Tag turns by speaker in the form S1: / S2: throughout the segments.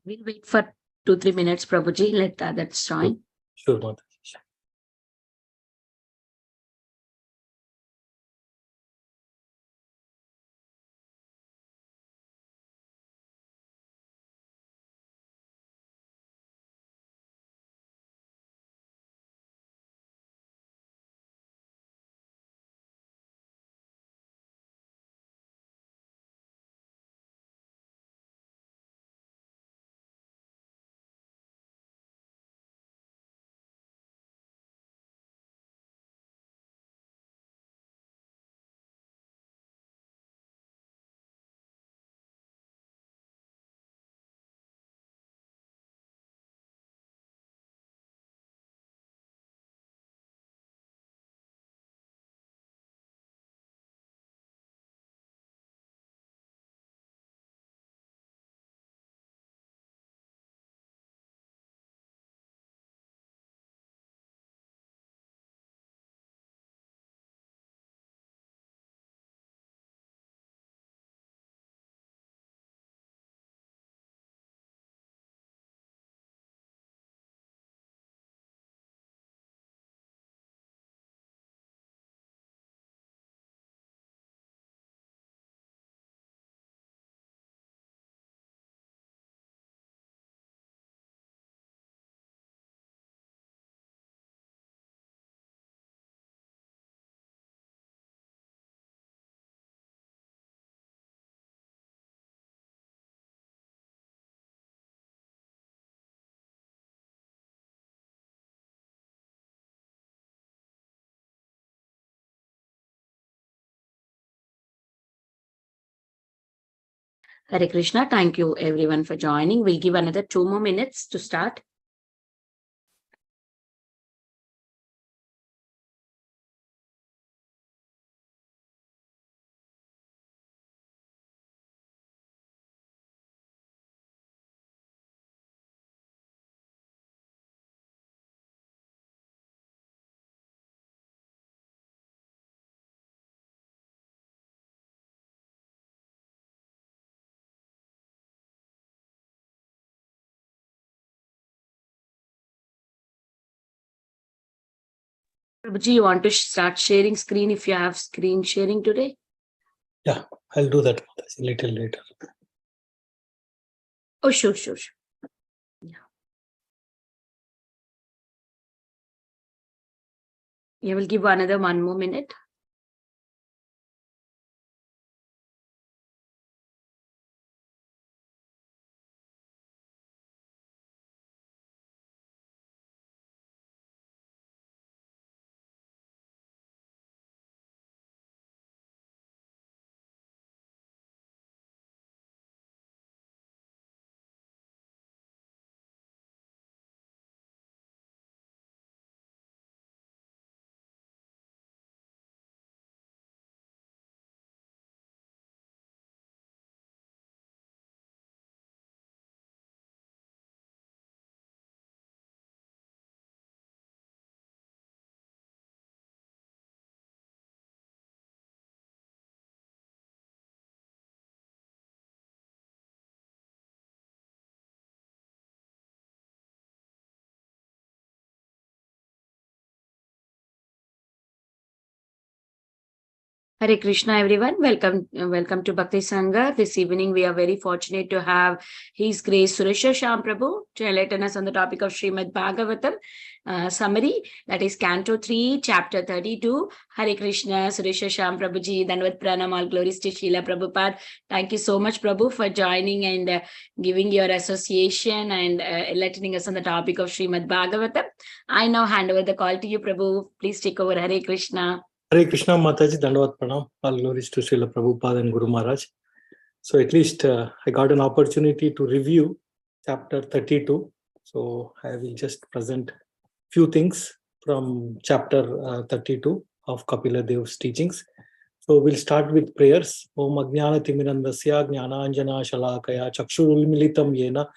S1: We'll wait for 2-3 minutes, Prabhuji. Let the others join.
S2: Sure, Mataji.
S1: Hare Krishna. Thank you everyone for joining. We'll give another 2 more minutes to start. Prabhuji, you want to start sharing screen if you have screen sharing today?
S2: Yeah, I'll do that Mataji, little later.
S1: Oh, sure. Yeah. You will give another 1 more minute. Hare Krishna, everyone. Welcome to Bhakti Sangha. This evening, we are very fortunate to have His Grace Sureshwar Shyam Prabhu to enlighten us on the topic of Srimad Bhagavatam Summary, that is Canto 3, Chapter 32. Hare Krishna, Sureshwar Shyam Prabhuji, Dandavat Pranam, all glories to Srila Prabhupada. Thank you so much, Prabhu, for joining and giving your association and enlightening us on the topic of Srimad Bhagavatam. I now hand over the call to you, Prabhu. Please take over. Hare Krishna.
S2: Hare Krishna Mataji, Dandavat Pranam, all glories to Srila Prabhupada and Guru Maharaj. So at least I got an opportunity to review chapter 32. So I will just present few things from chapter 32 of Kapila Dev's teachings. So we'll start with prayers. Om Ajnana Timirandasya Jnana Anjana Shalakaya Chakshurul Militam Yena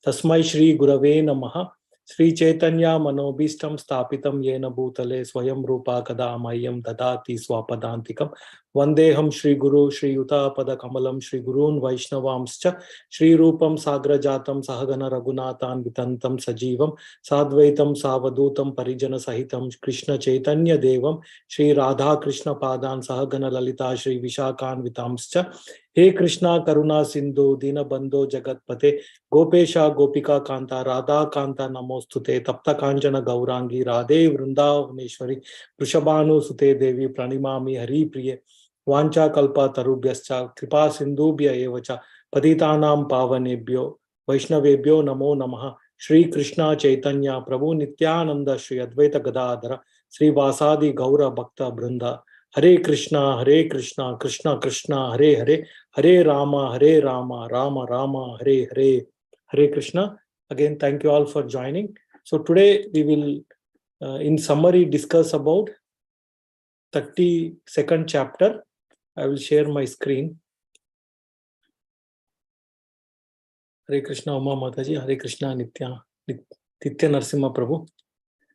S2: Tasmai Shri Gurave Namaha Sri Chaitanya Manobishtam Stapitam Yena Bhutale Swayam Rupa Kada Mayam Dadati Swapadantikam Vandeham Shri Guru Shri Yuta Pada Kamalam Shri Gurun Vaishnavamscha Shri Rupam Sagra Jatam Sahagana Raghunathan Vitantam Sajivam Sadvaitam Savadutam Parijana Sahitam Krishna Chaitanya Devam Shri Radha Krishna Padan Sahagana Lalita Shri Vishakan Vitamscha He Krishna Karuna Sindhu Dina Bandho Jagatpate Gopesha Gopika Kanta Radha Kanta Namostute Tapta Kanjana Gaurangi Radhe Vrindavaneshwari Vrishabhanu Sute Devi Pranimami Hari Priye Vancha Kalpa Tarubhyascha Kripa Sindhubhya Evacha Patitanam Pavanebhyo Vaishnavebhyo Namo Namaha Shri Krishna Chaitanya Prabhu Nityananda Shri Advaita Gadadhara Sri Vasadi Gaura Bhakta Brinda Hare Krishna, Krishna Krishna, Hare Hare, Hare Rama, Rama Rama, Hare Hare, Hare Krishna. Again, thank you all for joining. So today we will, in summary, discuss about 32nd chapter. I will share my screen. Hare Krishna, Uma Mataji, Hare Krishna, Nitya Narsimha Prabhu.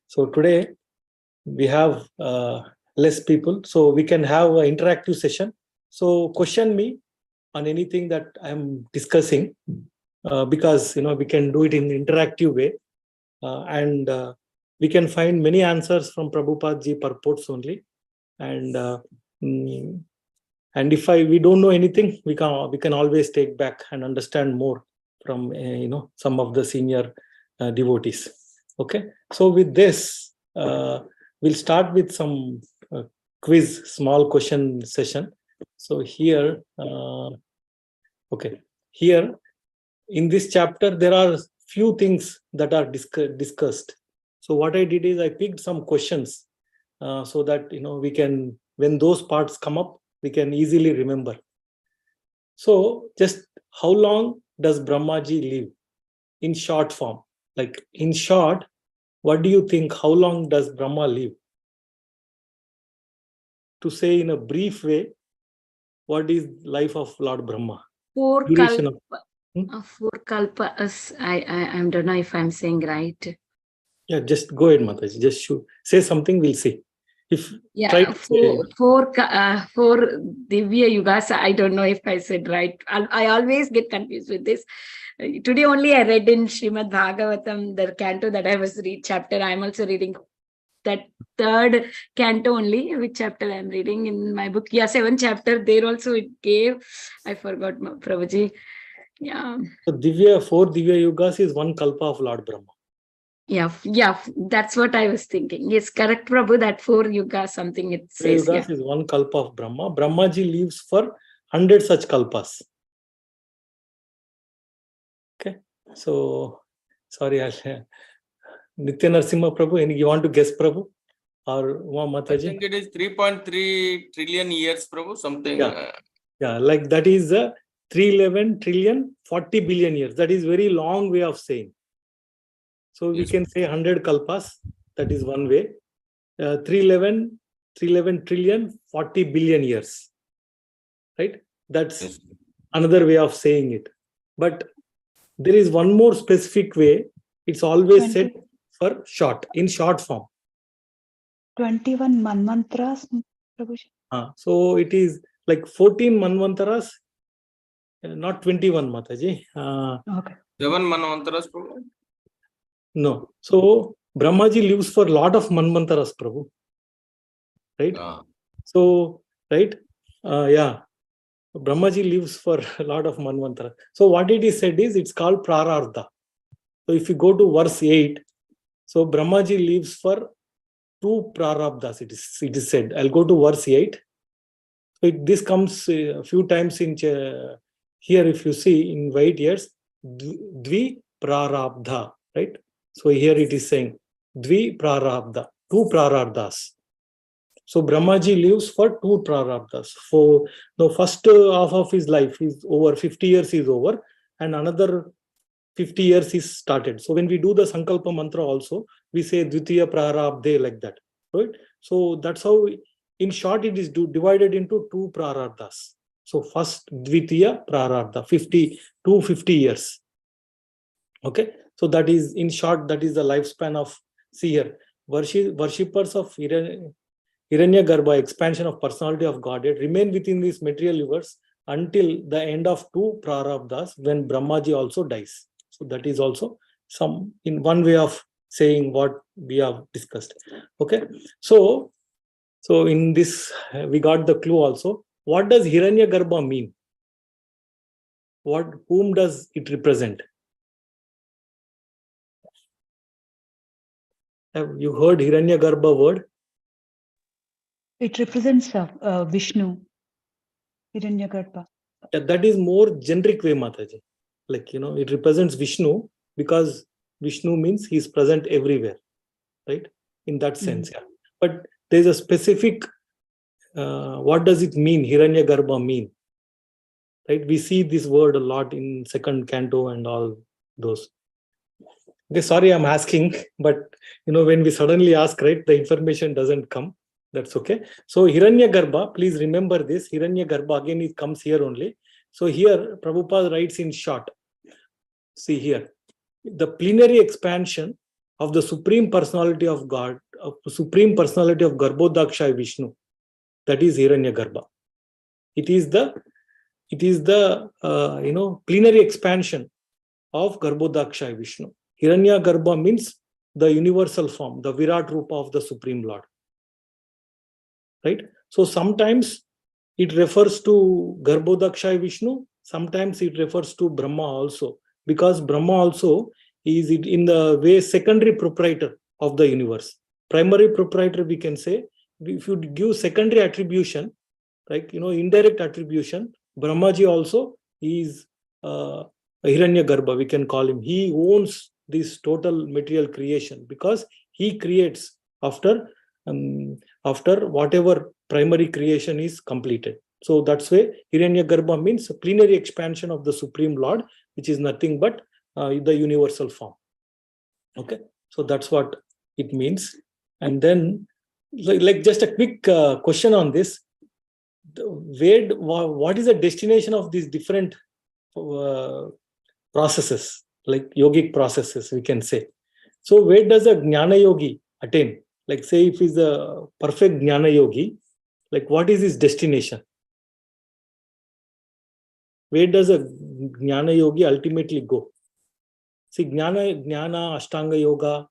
S2: So today we have less people, so we can have an interactive session. So question me on anything that I am discussing, because we can do it in an interactive way, and we can find many answers from Prabhupada ji purports only. And if we don't know anything, we can always take back and understand more from some of the senior devotees. Okay, so with this, we'll start with some quiz, small question session. So here, here in this chapter, there are few things that are discussed. So what I did is I picked some questions so that we can, when those parts come up, we can easily remember. So just how long does Brahmaji live in short form? Like in short, what do you think? How long does Brahma live? To say in a brief way, what is life of Lord Brahma?
S1: Four kalpas. I don't know if I'm saying right.
S2: Yeah, just go ahead, Mataji. Just say something. We'll see.
S1: Four Divya Yugas. I don't know if I said right. I always get confused with this. Today only I read in Srimad Bhagavatam, the canto that I was chapter. I'm also reading that third canto only, which chapter I'm reading in my book. Yeah, 7th chapter. There also it gave. I forgot, Prabhuji. Yeah.
S2: So four Divya Yugas is one kalpa of Lord Brahma.
S1: Yeah, that's what I was thinking. Yes, correct, Prabhu, that 4 yugas something it says.
S2: Yugas is one kalpa of Brahma. Brahmaji lives for 100 such kalpas. Okay, so sorry, Nitya Narsimha Prabhu, you want to guess, Prabhu? Or Mataji?
S3: I think it is 3.3 trillion years, Prabhu, something.
S2: Yeah, like that is 311 trillion 40 billion years. That is very long way of saying. So we can say 100 kalpas. That is one way. 311 trillion 40 billion years. Right? That's another way of saying it. But there is one more specific way. It's always said for short, in short form.
S4: 21 manvantras, Prabhuji.
S2: So it is like 14 manvantaras, not 21, Mataji.
S4: Okay.
S3: 7 manvantras, Prabhu.
S2: No. So Brahmaji lives for a lot of manvantaras, Prabhu. Right? So, right? Yeah. Brahmaji lives for a lot of manvantaras. So what it is said is, it's called prarartha. So if you go to verse 8, so Brahmaji lives for 2 prarabdhas, it is said. I'll go to verse 8. So this comes a few times in here, if you see in white years, dvi prarabdha, right? So here it is saying dvi prarabdha, 2 prarabdhas. So Brahmaji lives for 2 prarabdhas. For the first half of his life is over, 50 years is over, and another 50 years is started. So when we do the Sankalpa mantra also, we say Dvitiya Prarabdhe, like that, right? So that's how, in short, it is divided into 2 Prarabdhas. So first Dvitiya Prarabdha, 50 years. Okay. So that is, in short, that is the lifespan of, see here, worshippers of Hiranyagarbha, expansion of personality of Godhead, remain within this material universe until the end of 2 prarabdhas, when Brahmaji also dies. So that is also some, in one way of saying what we have discussed. Okay, so in this we got the clue also. What does Hiranyagarbha mean? Whom does it represent? Have you heard Hiranyagarbha word?
S4: It represents Vishnu, Hiranyagarbha.
S2: That is more generic way, Mataji. Like, it represents Vishnu because Vishnu means he is present everywhere, right? In that sense, yeah. But there is a specific, what does it mean? Hiranyagarbha mean, right? We see this word a lot in 2nd canto and all those. Okay, sorry, I'm asking, but when we suddenly ask, right, the information doesn't come. That's okay. So Hiranyagarbha, please remember this. Hiranyagarbha, again, it comes here only. So here, Prabhupada writes in short. See here, the plenary expansion of the Supreme Personality of God, of the Supreme Personality of Garbhodakshay Vishnu, that is Hiranyagarbha. It is the plenary expansion of Garbhodakshay Vishnu. Hiranyagarbha means the universal form, the Virat Rupa of the Supreme Lord. Right? So sometimes it refers to Garbhodakshay Vishnu, sometimes it refers to Brahma also, because Brahma also is in the way secondary proprietor of the universe. Primary proprietor, we can say, if you give secondary attribution, like indirect attribution, Brahmaji also is Hiranyagarbha, we can call him. He owns this total material creation because he creates after whatever primary creation is completed. So that's why Hiranyagarbha means plenary expansion of the Supreme Lord, which is nothing but the universal form. Okay, so that's what it means. And then, like just a quick question on this. What is the destination of these different processes, like yogic processes, we can say? So where does a Jnana Yogi attain? Like, say, if he's a perfect Jnana Yogi, like what is his destination? Where does a Jnana Yogi ultimately go? See, Jnana, Ashtanga Yoga,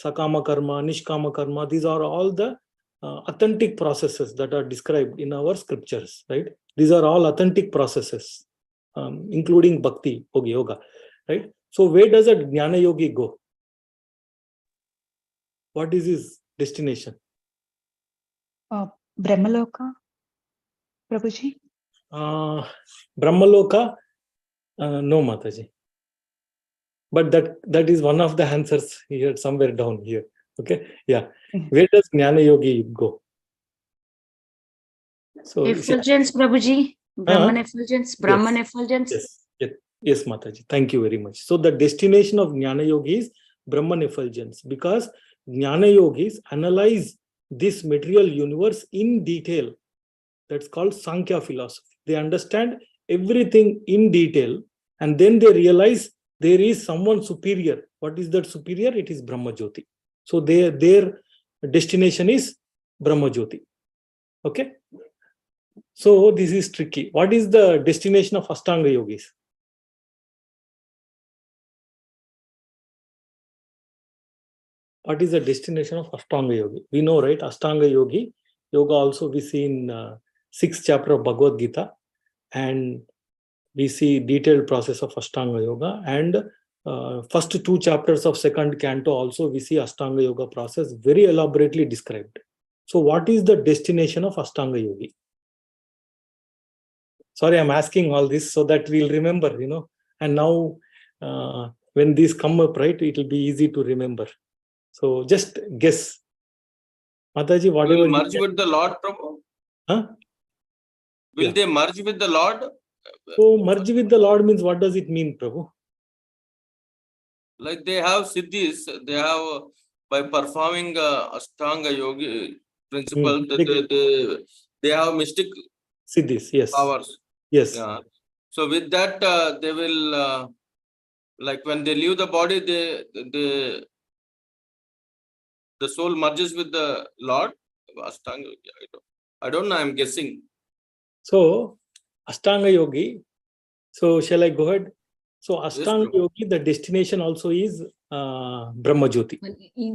S2: Sakama Karma, Nishkama Karma, these are all the authentic processes that are described in our scriptures, right? These are all authentic processes, including Bhakti Yoga, right? So where does a Jnana Yogi go? What is his destination?
S4: Brahmaloka, Prabhuji?
S2: Brahmaloka? No, Mataji. But that is one of the answers here, somewhere down here. Okay, yeah. Where does Jnana Yogi go? So
S1: Effulgence, Prabhuji. Brahman effulgence. Brahman effulgence.
S2: Yes, Mataji. Thank you very much. So the destination of Jnana Yogi is Brahman effulgence, because Jnana Yogis analyze this material universe in detail. That's called Sankhya philosophy. They understand everything in detail, and then they realize there is someone superior. What is that superior? It is Brahma Jyoti. So their destination is Brahma Jyoti. Okay. So this is tricky. What is the destination of Ashtanga Yogis? What is the destination of Ashtanga Yogi? We know, right? Ashtanga Yoga also we see in 6th chapter of Bhagavad Gita, and we see detailed process of Ashtanga Yoga, and first 2 chapters of 2nd canto also we see Ashtanga Yoga process very elaborately described. So what is the destination of Ashtanga Yogi? Sorry, I'm asking all this so that we'll remember, and now when these come up, right, it will be easy to remember. So just guess. Mataji, whatever.
S3: Will merge with the Lord, Prabhu?
S2: Huh?
S3: Will they merge with the Lord?
S2: So merge with the Lord means, what does it mean, Prabhu?
S3: Like they have siddhis, they have, by performing Ashtanga Yogi principle, they have mystic
S2: Siddhis, yes.
S3: powers.
S2: Yes.
S3: Yeah. So with that, they will like when they leave the body, the soul merges with the Lord. Ashtanga Yogi, I don't know, I'm guessing.
S2: So Ashtanga Yogi, so shall I go ahead? So Ashtanga
S3: Prabhu.
S2: Yogi, the destination also is Brahma Jyoti.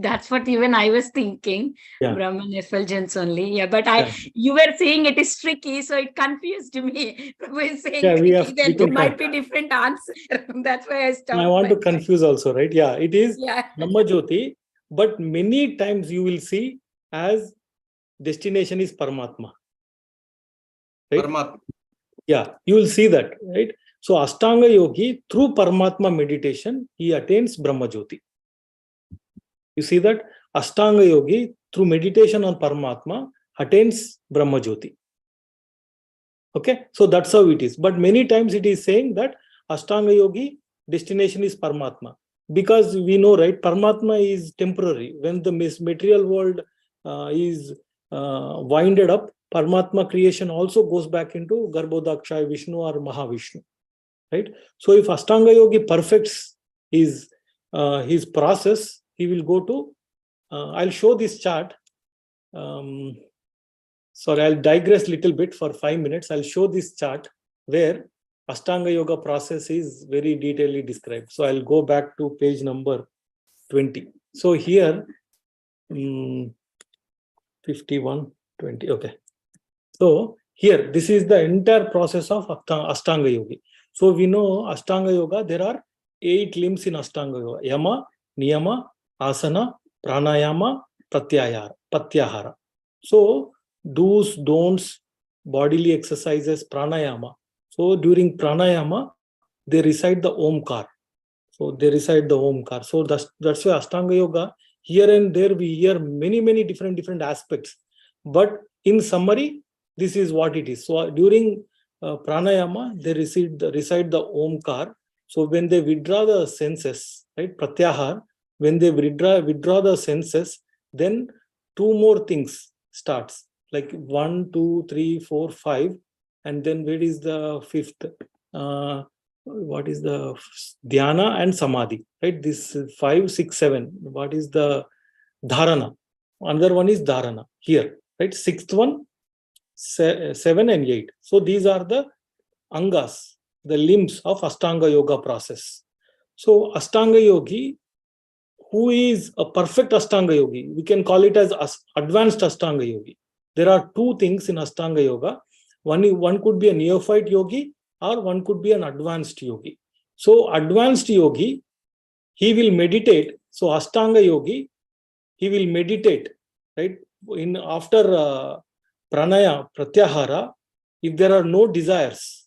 S1: That's what even I was thinking.
S2: Yeah.
S1: Brahman effulgence only. Yeah, but
S2: Yeah.
S1: you were saying it is tricky, so it confused me. Prabhu is saying
S2: Yeah,
S1: tricky, then
S2: we
S1: there
S2: can
S1: might be different answer. That's why I stopped.
S2: I want to confuse also, right? Yeah, it is
S1: Yeah.
S2: Brahma Jyoti, but many times you will see as destination is Paramatma. Right?
S3: Paramatma.
S2: Yeah, you will see that, right? So Ashtanga Yogi, through Paramatma meditation, he attains Brahma Jyoti. You see that? Ashtanga Yogi, through meditation on Paramatma, attains Brahma Jyoti. Okay, so that's how it is. But many times it is saying that Ashtanga Yogi, destination is Paramatma. Because we know, right, Paramatma is temporary. When the material world is winded up, Paramatma creation also goes back into Garbhodakshay Vishnu or Mahavishnu. Right? So if Ashtanga Yogi perfects his process, he will go to, I'll show this chart. Sorry, I'll digress a little bit for 5 minutes. I'll show this chart where Ashtanga Yoga process is very detailedly described. So I'll go back to page number 20. So here, 51, 20, okay. So here, this is the entire process of Ashtanga Yoga. So we know Ashtanga Yoga, there are 8 limbs in Ashtanga Yoga. Yama, Niyama, Asana, Pranayama, Pratyahara. So do's, don'ts, bodily exercises, pranayama. So during pranayama, they recite the Omkar. So they recite the Omkar. So that's why Ashtanga Yoga, here and there we hear many different aspects. But in summary, this is what it is. So during pranayama, they recite the Omkar. So when they withdraw the senses, right, Pratyahar, when they withdraw the senses, then 2 more things starts. Like 1, 2, 3, 4, 5, and then where is the 5th? What is the dhyana and samadhi, right? This 5, 6, 7. What is the dharana? Another one is dharana here, right? 6th one, 7 and 8. So these are the angas, the limbs of Ashtanga Yoga process. So Ashtanga Yogi, who is a perfect Ashtanga Yogi, we can call it as advanced Ashtanga Yogi. There are 2 things in Ashtanga Yoga. One could be a neophyte yogi, or one could be an advanced yogi. So advanced yogi, he will meditate. So Ashtanga yogi, he will meditate, right? After pranaya, pratyahara, if there are no desires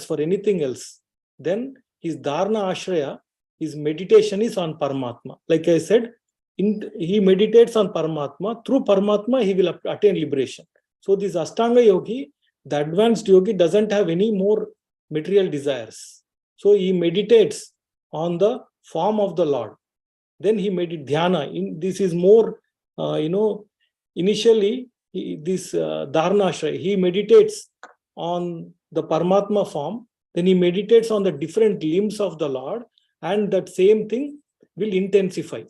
S2: for anything else, then his dharana ashraya, his meditation is on Paramatma. Like I said, he meditates on Paramatma. Through Paramatma, he will attain liberation. So this Ashtanga yogi, the advanced yogi, doesn't have any more material desires. So he meditates on the form of the Lord. Then he meditates dhyana. This is more, initially, this dharana ashraya, he meditates on the Paramatma form. Then he meditates on the different limbs of the Lord, and that same thing will intensify.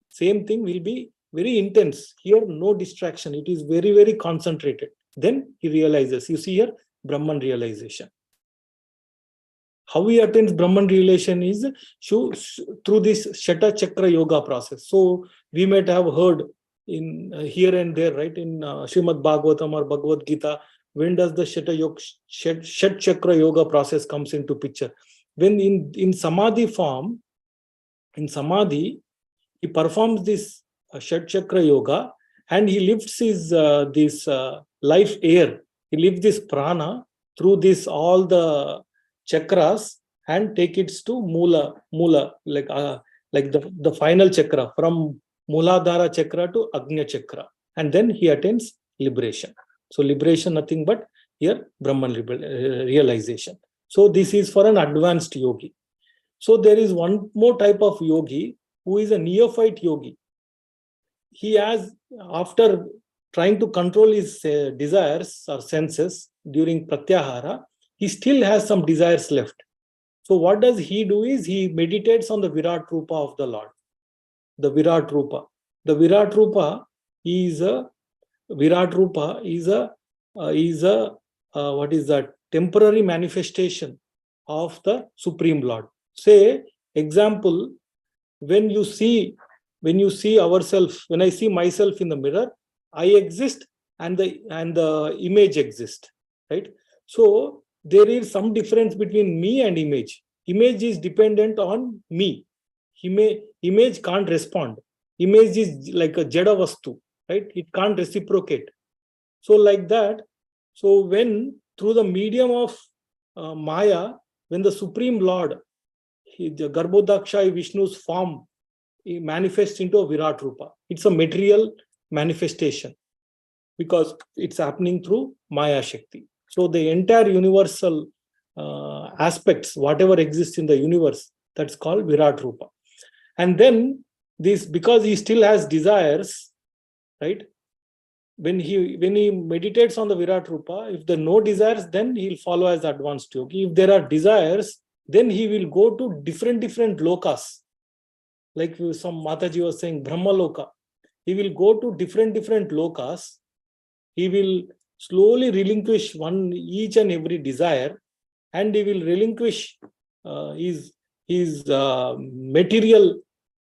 S2: Same thing will be very intense. Here, no distraction. It is very concentrated. Then he realizes. You see here, Brahman realization. How he attains Brahman realization is through this Shata Chakra Yoga process. So we might have heard in here and there, right, in Srimad Bhagavatam or Bhagavad Gita, when does the Shat Chakra Yoga process comes into picture? When in Samadhi form, in Samadhi, he performs this Shat Chakra Yoga, and he lifts his this life air. He lifts this prana through this all the chakras and take it to Mula, like the final chakra, from Muladhara chakra to Agnya chakra, and then he attains liberation. So liberation, nothing but here Brahman realization. So this is for an advanced yogi. So there is one more type of yogi who is a neophyte yogi. He has, after trying to control his desires or senses during pratyahara, he still has some desires left. So what does he do is he meditates on the Virat Rupa of the Lord. The Virat Rupa. The Virat Rupa is a what is that? Temporary manifestation of the Supreme Lord. Say, example, when you see ourselves, when I see myself in the mirror, I exist and the image exists, right? So there is some difference between me and image. Image is dependent on me. Image can't respond. Image is like a jada vastu, right? It can't reciprocate. So like that, so when through the medium of Maya, when the Supreme Lord, the Garbhodaksha Vishnu's form, he manifests into a Virat Rupa. It's a material manifestation because it's happening through Maya Shakti. So the entire universal aspects, whatever exists in the universe, that's called Virat Rupa. And then this, because he still has desires, right? When he meditates on the Virat Rupa, if there are no desires, then he'll follow as advanced yogi. If there are desires, then he will go to different lokas. Like some Mataji was saying, Brahma Loka. He will go to different lokas. He will slowly relinquish each and every desire, and he will relinquish his material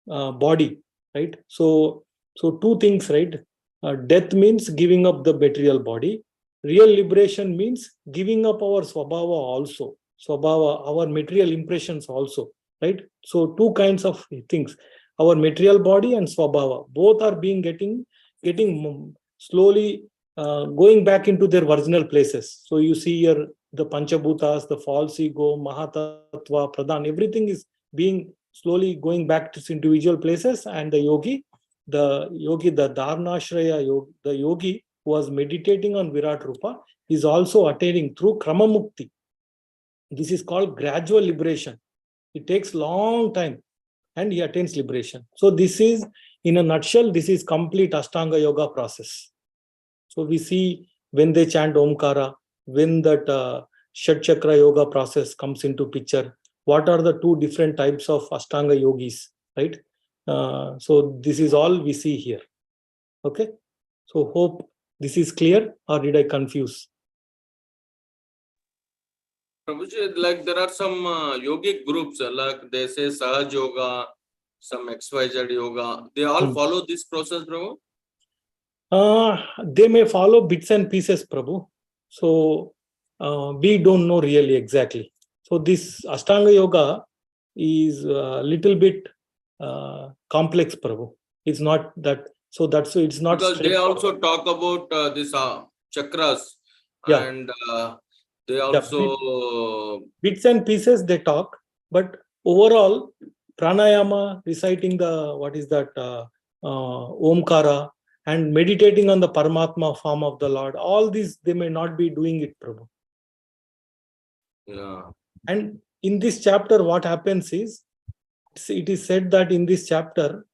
S2: body, right? So two things, right? Death means giving up the material body. Real liberation means giving up our swabhava also. Swabhava, our material impressions also, right? So two kinds of things. Our material body and swabhava, both are getting slowly going back into their original places. So you see here the Panchabhutas, the false ego, Mahatattva, Pradhan, everything is being slowly going back to its individual places, and the yogi, the Dharnashraya yogi, the yogi who was meditating on Virat Rupa, is also attaining through Krama Mukti. This is called gradual liberation. It takes long time and he attains liberation. So this is, in a nutshell, this is complete Ashtanga Yoga process. So we see when they chant Omkara, when that Shat Chakra Yoga process comes into picture, what are the two different types of Ashtanga yogis, right? So this is all we see here. Okay. So hope this is clear, or did I confuse?
S3: Prabhuji, like there are some yogic groups, like they say Sahaj Yoga, some XYZ Yoga. They all follow this process, Prabhu?
S2: They may follow bits and pieces, Prabhu. So we don't know really exactly. So this Ashtanga Yoga is a little bit complex, Prabhu. It's not that, so that's, so it's not
S3: because they also talk about this chakras,
S2: yeah.
S3: And they also
S2: bits and pieces they talk, but overall pranayama, reciting the what is that Omkara, and meditating on the Paramatma form of the Lord, all these they may not be doing it, Prabhu.
S3: Yeah.
S2: And in this chapter, what happens is, it is said that in this chapter,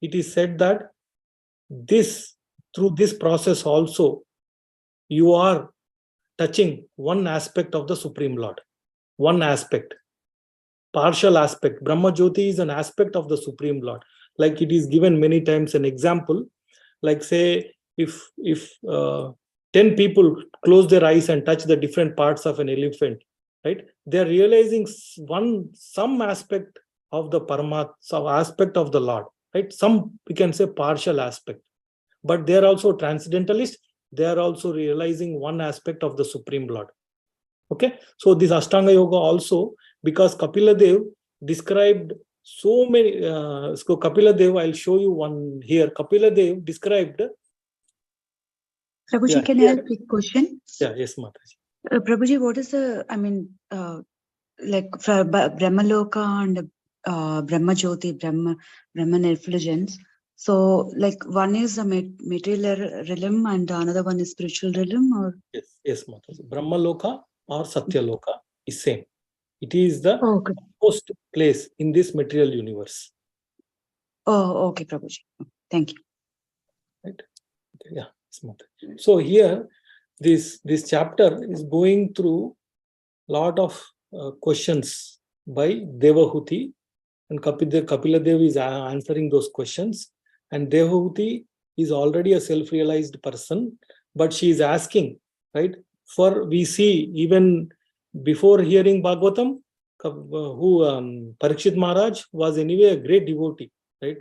S2: it is said that this, through this process also, you are touching one aspect of the Supreme Lord. One aspect, partial aspect. Brahma Jyoti is an aspect of the Supreme Lord. Like it is given many times an example, like say, if 10 people close their eyes and touch the different parts of an elephant, right? They're realizing some aspect of the Paramat, some aspect of the Lord, right? Some, we can say, partial aspect. But they're also transcendentalists. They are also realizing one aspect of the Supreme Lord. Okay, so this Ashtanga Yoga also, because Kapila Dev described so many, so Kapila Dev, I'll show you one here. Kapila Dev described.
S4: Prabhuji, can I have a quick question?
S2: Yeah, yes, Mataji.
S4: Prabhuji, what is the, I mean, like for Brahmaloka and Brahma Jyoti, Brahman effulgence. So, like one is a material realm and another one is spiritual realm, or?
S2: Yes, Mataji. Brahma Loka or Satya Loka is same. It is the most place in this material universe.
S4: Oh, okay, Prabhuji. Thank you.
S2: Right. Okay, yeah. So here, this chapter is going through lot of questions by Devahuti, and Kapila Dev is answering those questions. And Devahuti is already a self-realized person, but she is asking, right? For we see even before hearing Bhagavatam, Parikshit Maharaj was anyway a great devotee, right?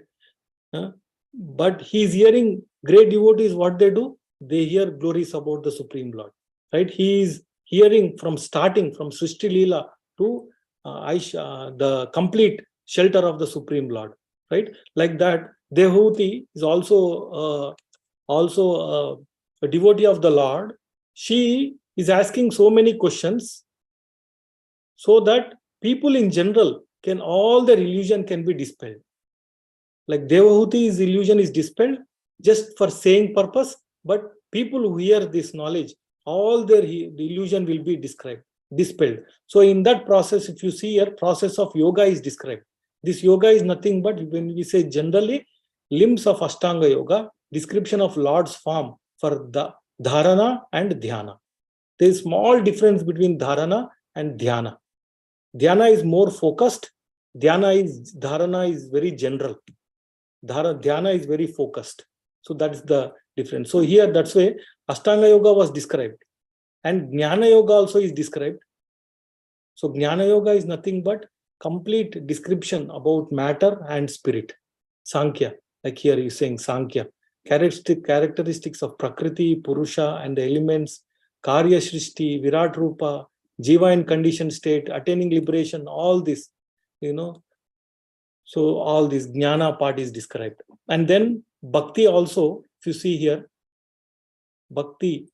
S2: But he's hearing great devotees, what they do? They hear glories about the Supreme Lord, right? He is hearing from starting from Srishti Leela to the complete shelter of the Supreme Lord, right? Like that, Devahuti is also a devotee of the Lord. She is asking so many questions so that people in general all their illusion can be dispelled. Like Devahuti's illusion is dispelled just for saying purpose, but people who hear this knowledge, all their illusion will be dispelled. So in that process, if you see here, process of yoga is described. This yoga is nothing but, when we say generally, limbs of Ashtanga Yoga, description of Lord's form for the dharana and dhyana. There is small difference between dharana and dhyana. Dhyana is more focused. Dharana is very general. Dhyana is very focused. So that is the difference. So here, that's why Ashtanga Yoga was described. And Jnana Yoga also is described. So Jnana Yoga is nothing but complete description about matter and spirit. Sankhya, like here he's saying Sankhya. Characteristics of Prakriti, Purusha, and the elements, Karya Shrishti, Virat Rupa, Jiva in conditioned state, attaining liberation, all this, So all this Jnana part is described. And then Bhakti also, if you see here, Bhakti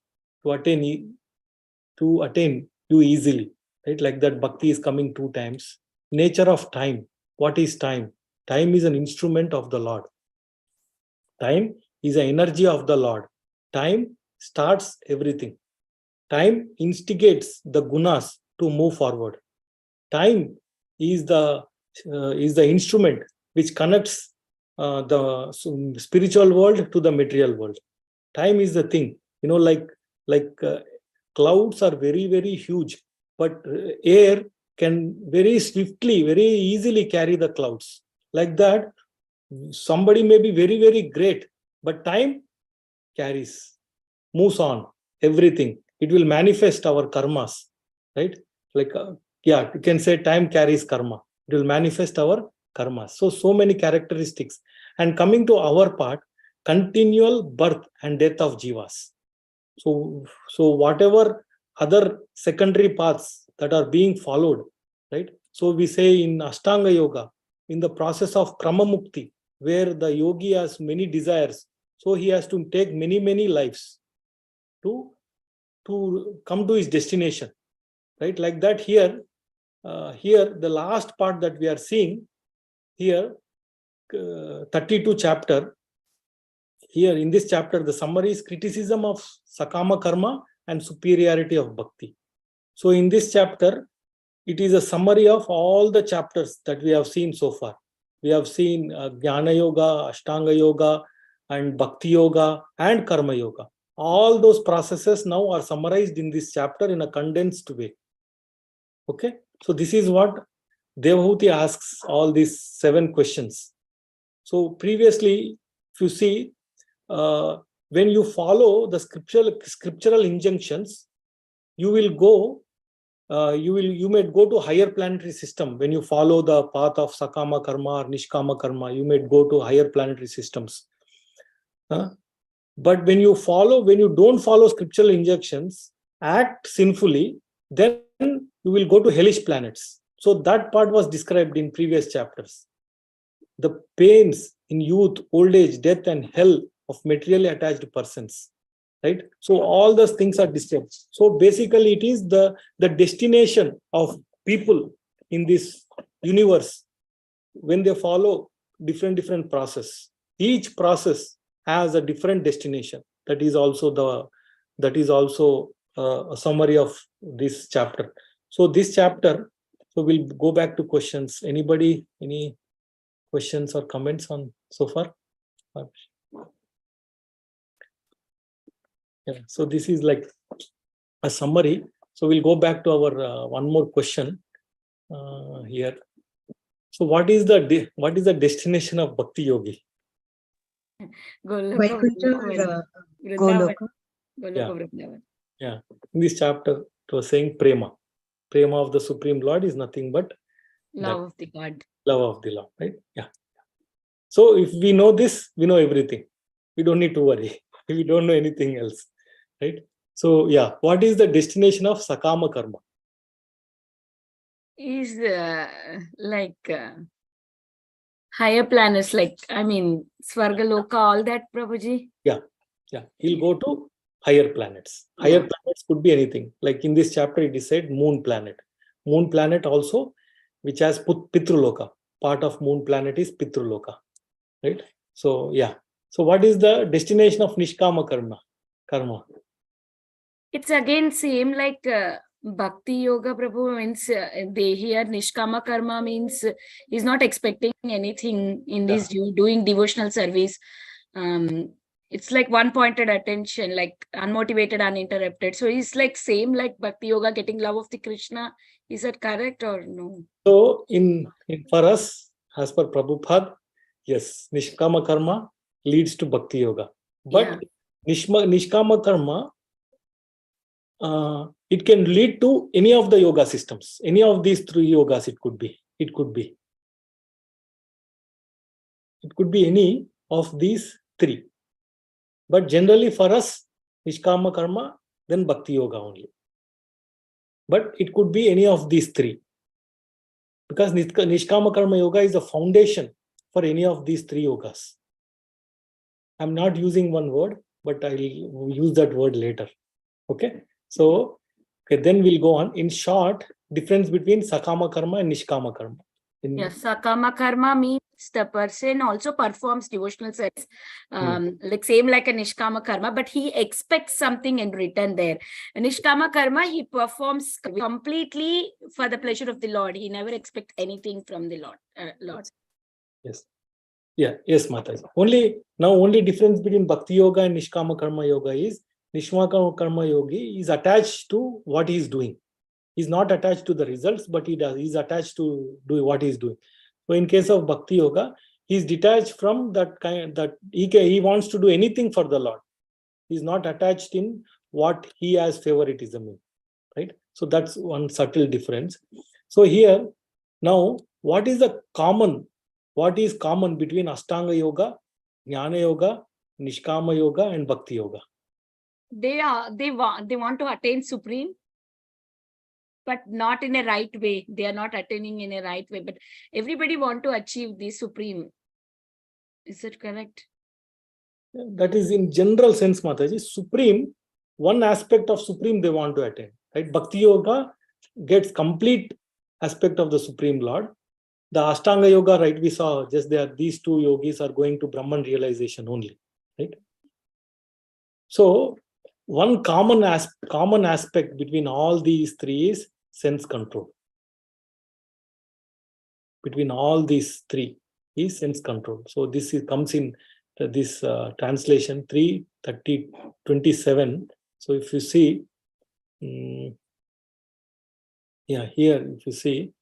S2: to attain you easily, right? Like that Bhakti is coming 2 times. Nature of time. What is time? Time is an instrument of the Lord. Time is an energy of the Lord. Time starts everything. Time instigates the gunas to move forward. Time is the instrument which connects the spiritual world to the material world. Time is the thing, clouds are very, very huge, but air can very swiftly, very easily carry the clouds. Like that, somebody may be very, very great, but time moves on everything. It will manifest our karmas, right? You can say time carries karma. It will manifest our karmas. So many characteristics. And coming to our part, continual birth and death of jivas. So whatever other secondary paths that are being followed, right? So we say in Ashtanga Yoga, in the process of Krama Mukti, where the yogi has many desires, so he has to take many, many lives to come to his destination, right? Like that here the last part that we are seeing here, 32 chapter, here in this chapter, the summary is criticism of Sakama Karma and superiority of Bhakti. So in this chapter, it is a summary of all the chapters that we have seen so far. We have seen Jnana Yoga, Ashtanga Yoga, and Bhakti Yoga, and Karma Yoga. All those processes now are summarized in this chapter in a condensed way. Okay, so this is what Devahuti asks all these 7 questions. So previously, if you see, when you follow the scriptural injunctions, you will go, you may go to higher planetary system. When you follow the path of Sakama Karma or Nishkama Karma, you may go to higher planetary systems. But when you don't follow scriptural injunctions, act sinfully, then you will go to hellish planets. So that part was described in previous chapters. The pains in youth, old age, death, and hell of materially attached persons, right? So all those things are described. So basically it is the destination of people in this universe when they follow different process. Each process has a different destination. That is also a summary of this chapter. So this chapter, so we'll go back to questions. Anybody, any questions or comments on so far? Yeah, so this is like a summary. So we'll go back to our one more question. here. So what is the destination of Bhakti Yogi?
S1: Goloka,
S4: Vaikuntha or
S1: Vrindavan.
S4: Goloka?
S1: Goloka,
S2: Yeah.
S1: Vrindavan.
S2: Yeah. In this chapter, it was saying prema. Prema of the Supreme Lord is nothing but
S1: Love of the God.
S2: love of the Lord, right? Yeah. So if we know this, we know everything. We don't need to worry. We don't know anything else, right? So yeah, what is the destination of Sakama Karma?
S1: Is like higher planets, like, I mean, Svargaloka, all that, Prabhuji?
S2: Yeah, he'll go to higher planets. Higher planets could be anything. Like in this chapter, it is said moon planet. Moon planet also, which has Pitruloka. Part of moon planet is Pitruloka, right? So yeah. So what is the destination of Nishkama Karma?
S1: It's again same like Bhakti Yoga, Prabhu, means they hear Nishkama Karma means he's not expecting anything in this doing devotional service. It's like one-pointed attention, like unmotivated, uninterrupted. So it's like same like Bhakti Yoga, getting love of the Krishna. Is that correct or no?
S2: So for us, as per Prabhupada, yes, Nishkama Karma leads to Bhakti Yoga. But Nishkama Karma, it can lead to any of the yoga systems. Any of these three yogas, it could be. It could be any of these three. But generally for us, Nishkama Karma, then Bhakti Yoga only. But it could be any of these three. Because Nishkama Karma Yoga is the foundation for any of these three yogas. I'm not using one word, but I'll use that word later. Okay? So, then we'll go on. In short, difference between Sakama Karma and Nishkama Karma.
S1: Sakama Karma means the person also performs devotional service, like same like a Nishkama Karma, but he expects something in return there. Nishkama Karma, he performs completely for the pleasure of the Lord. He never expects anything from the Lord.
S2: Yes. Yeah. Yes, Mataji. Only difference between Bhakti Yoga and Nishkama Karma Yoga is Nishkama Karma Yogi is attached to what he is doing. He's not attached to the results, but he's attached to do what he's doing. So in case of Bhakti Yoga, he's detached from that kind, that he wants to do anything for the Lord. He's not attached in what he has favoritism in, right? So that's one subtle difference. So here, now, what is common between Ashtanga Yoga, Jnana Yoga, Nishkama Yoga, and Bhakti Yoga?
S1: They want to attain supreme, but not in a right way. They are not attaining in a right way, but everybody want to achieve the supreme. Is that correct?
S2: That is in general sense, Mataji. Supreme, one aspect of supreme they want to attain, right? Bhakti Yoga gets complete aspect of the Supreme Lord. The Ashtanga Yoga, right, we saw just there, these two yogis are going to Brahman realization only, right? So one common aspect between all these three is sense control. Between all these three is sense control. So this comes in this translation 3:30:27. So if you see, here if you see,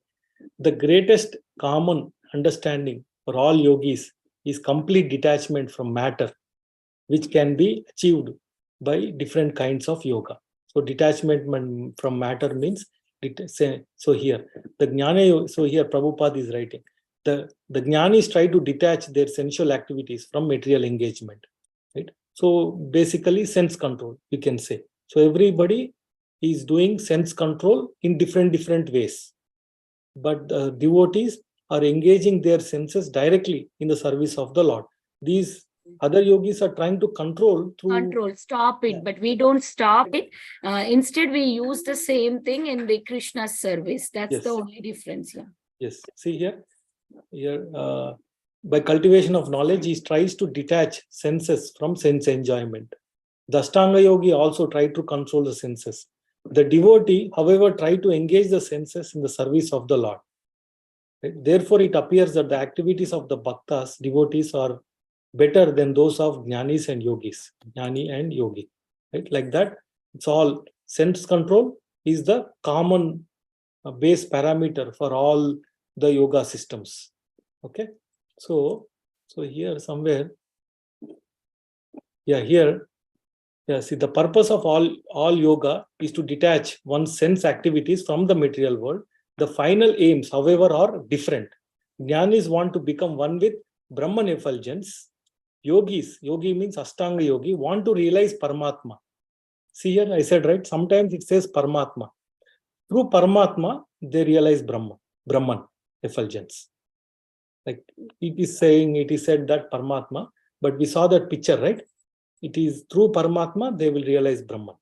S2: the greatest common understanding for all yogis is complete detachment from matter, which can be achieved by different kinds of yoga. So detachment from matter means, so here the Jnana, so here Prabhupada is writing, the Jnanis try to detach their sensual activities from material engagement, right? So basically sense control, you can say. So everybody is doing sense control in different ways, but the devotees are engaging their senses directly in the service of the Lord. These other yogis are trying to stop
S1: it, but we don't stop it. Instead, we use the same thing in the Krishna service. That's the only difference.
S2: Yes. See here, by cultivation of knowledge, he tries to detach senses from sense enjoyment. The Ashtanga yogi also tried to control the senses. The devotee, however, tried to engage the senses in the service of the Lord. Right? Therefore, it appears that the activities of the bhaktas, devotees, are better than those of jnanis and yogis, jnani and yogi. Right? Like that, it's all sense control is the common base parameter for all the yoga systems. Okay, so here somewhere, here, see, the purpose of all yoga is to detach one's sense activities from the material world. The final aims, however, are different. Jnanis want to become one with Brahman effulgence. Yogi means Ashtanga Yogi, want to realize Paramatma. See here, I said, right? Sometimes it says Paramatma. Through Paramatma, they realize Brahman effulgence. Like it is said that Paramatma, but we saw that picture, right? It is through Paramatma, they will realize Brahman.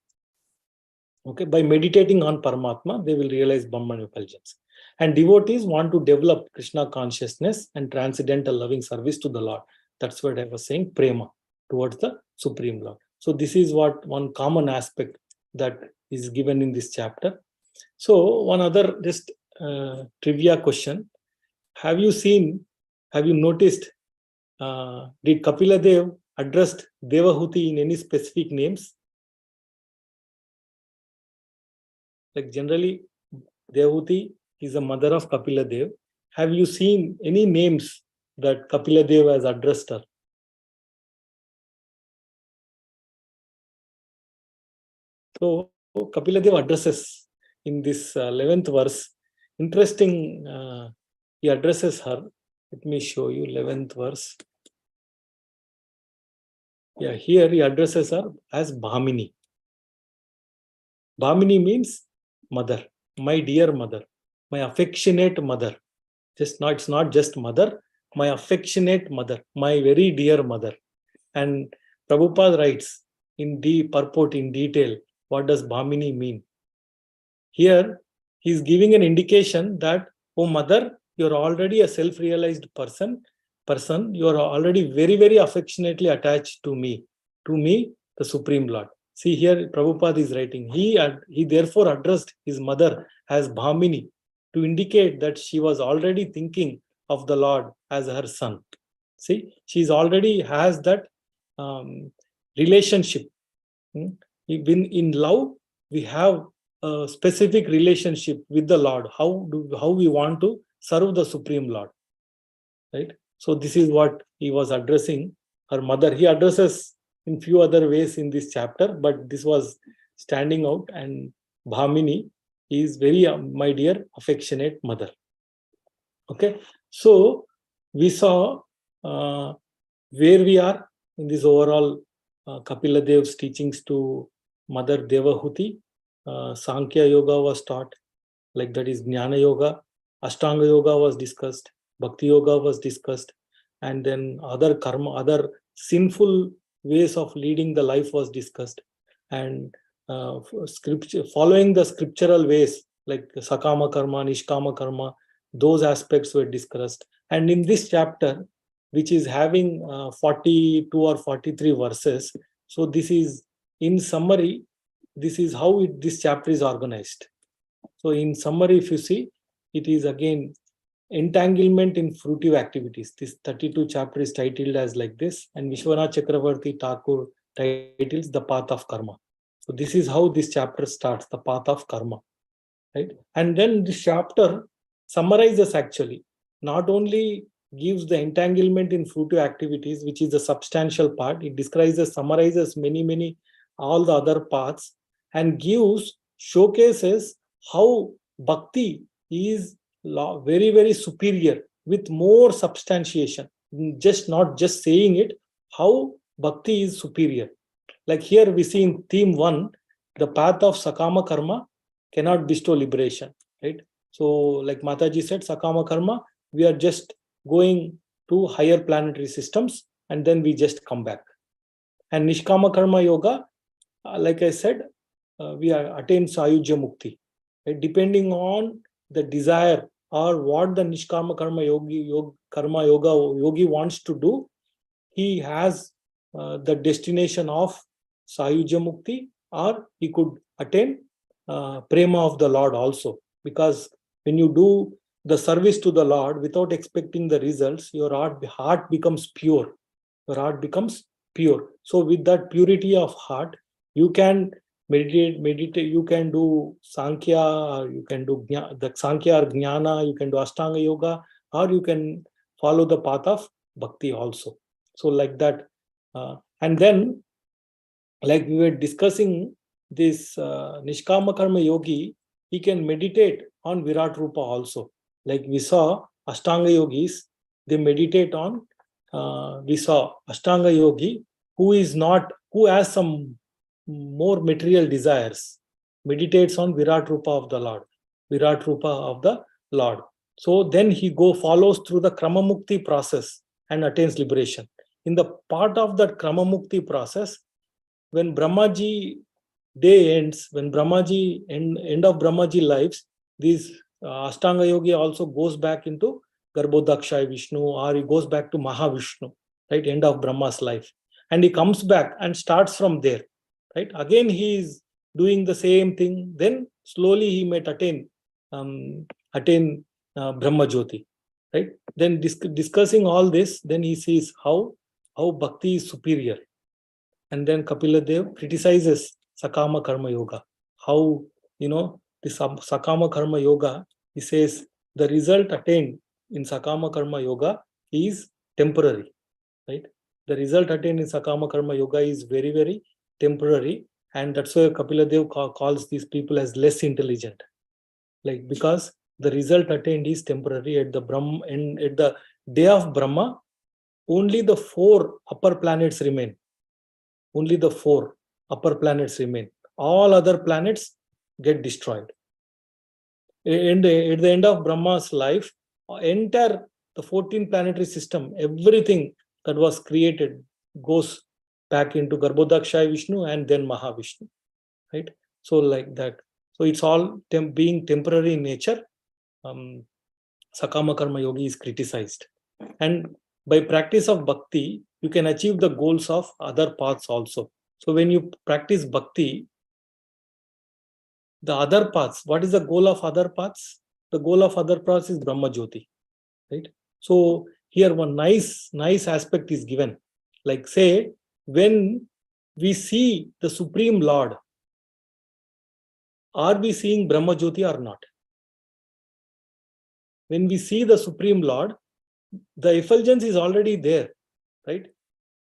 S2: Okay, by meditating on Paramatma, they will realize Brahman effulgence. And devotees want to develop Krishna consciousness and transcendental loving service to the Lord. That's what I was saying, prema, towards the Supreme Lord. So this is what one common aspect that is given in this chapter. So one other just trivia question. Have you noticed, did Kapila Dev addressed Devahuti in any specific names? Like generally, Devahuti is the mother of Kapila Dev. Have you seen any names that Kapila Dev has addressed her? So Kapila Dev addresses in this 11th verse. Interesting, he addresses her. Let me show you 11th verse. Yeah, here he addresses her as Bhamini. Bhamini means mother, my dear mother, my affectionate mother. It's not just mother, my affectionate mother, my very dear mother. And Prabhupada writes in the purport in detail, what does Bhamini mean? Here, he is giving an indication that, oh mother, you're already a self-realized person, you are already very, very affectionately attached to me, the Supreme Lord. See here, Prabhupada is writing, he therefore addressed his mother as Bhamini to indicate that she was already thinking of the Lord as her son. See, she already has that relationship. Even in love, we have a specific relationship with the Lord. How we want to serve the Supreme Lord, right? So this is what he was addressing her mother. He addresses in few other ways in this chapter, but this was standing out. And Bhamini is very, my dear, affectionate mother. Okay, so we saw where we are in this overall Kapila Dev's teachings to Mother Devahuti. Sankhya Yoga was taught, like that is Jnana Yoga. Ashtanga Yoga was discussed. Bhakti Yoga was discussed. And then other karma, other sinful ways of leading the life was discussed. And following the scriptural ways, like Sakama Karma, Nishkama Karma, those aspects were discussed. And in this chapter, which is having 42 or 43 verses, so this is, in summary, this is how this chapter is organized. So in summary, if you see, it is again entanglement in fruitive activities. This 32 chapter is titled as like this, and Vishwanath Chakravarti Thakur titles The Path of Karma. So this is how this chapter starts, the path of karma, right? And then this chapter summarizes, actually, not only gives the entanglement in fruitive activities, which is the substantial part, it summarizes many, all the other paths, and showcases how bhakti is very, very superior with more substantiation. Not just saying it, how bhakti is superior. Like here we see in theme 1, the path of Sakama Karma cannot bestow liberation, right? So like Mataji said, Sakama Karma, we are just going to higher planetary systems and then we just come back. And Nishkama Karma Yoga, like I said, we attain Sayujya Mukti, right? Depending on the desire or what the Nishkama Karma Yogi wants to do, he has the destination of Sayujya Mukti, or he could attain Prema of the Lord also. Because when you do the service to the Lord without expecting the results, your heart becomes pure. Your heart becomes pure. So with that purity of heart, you can meditate. You can do Sankhya, you can do the Sankhya or Jnana, you can do Ashtanga Yoga, or you can follow the path of Bhakti also. So like that. And then, like we were discussing, this Nishkama Karma Yogi, he can meditate on Virat Rupa also. Like we saw Ashtanga Yogis, they meditate on, we saw Ashtanga Yogi who has some more material desires, meditates on Virat Rupa of the Lord, Virat Rupa of the Lord. So then he follows through the Krama Mukti process and attains liberation. In the part of that Krama Mukti process, when Brahmaji day ends, when Brahmaji end of Brahmaji lives, this Ashtanga Yogi also goes back into Garbhodakshay Vishnu, or he goes back to Mahavishnu, right? End of Brahma's life. And he comes back and starts from there, right? Again, he is doing the same thing. Then slowly he might attain Brahma Jyoti, right? Then discussing all this, then he sees how Bhakti is superior. And then Kapila Dev criticizes Sakama Karma Yoga. How, this Sakama Karma Yoga, he says the result attained in Sakama Karma Yoga is temporary, right? The result attained in Sakama Karma Yoga is very, very temporary. And that's why Kapila Dev calls these people as less intelligent. Like, because the result attained is temporary. At the day of Brahma, only the 4 upper planets remain. Only the 4 upper planets remain. All other planets get destroyed. At the end of Brahma's life, the 14 planetary system, everything that was created goes back into Garbhodakshay Vishnu and then Mahavishnu, right? So like that. So it's all being temporary in nature. Sakama Karma Yogi is criticized. And by practice of bhakti, you can achieve the goals of other paths also. So when you practice bhakti, the other paths, what is the goal of other paths? The goal of other paths is Brahma Jyoti, right? So here one nice aspect is given. Like, say, when we see the Supreme Lord, are we seeing Brahma Jyoti or not? When we see the Supreme Lord, the effulgence is already there, right?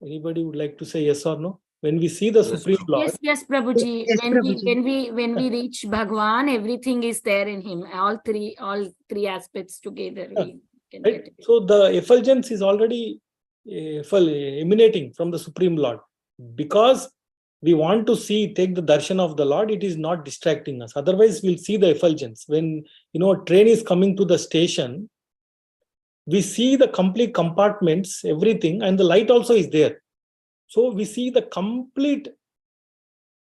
S2: Anybody would like to say yes or no? When we see the Supreme Lord,
S1: Yes, Prabhuji.
S4: Yes,
S1: When we reach Bhagwan, everything is there in him. All three aspects together. We can
S2: right?
S1: get it.
S2: So the effulgence is already emanating from the Supreme Lord. Because we want to take the darshan of the Lord, it is not distracting us. Otherwise, we'll see the effulgence. When a train is coming to the station, we see the complete compartments, everything, and the light also is there. So we see the complete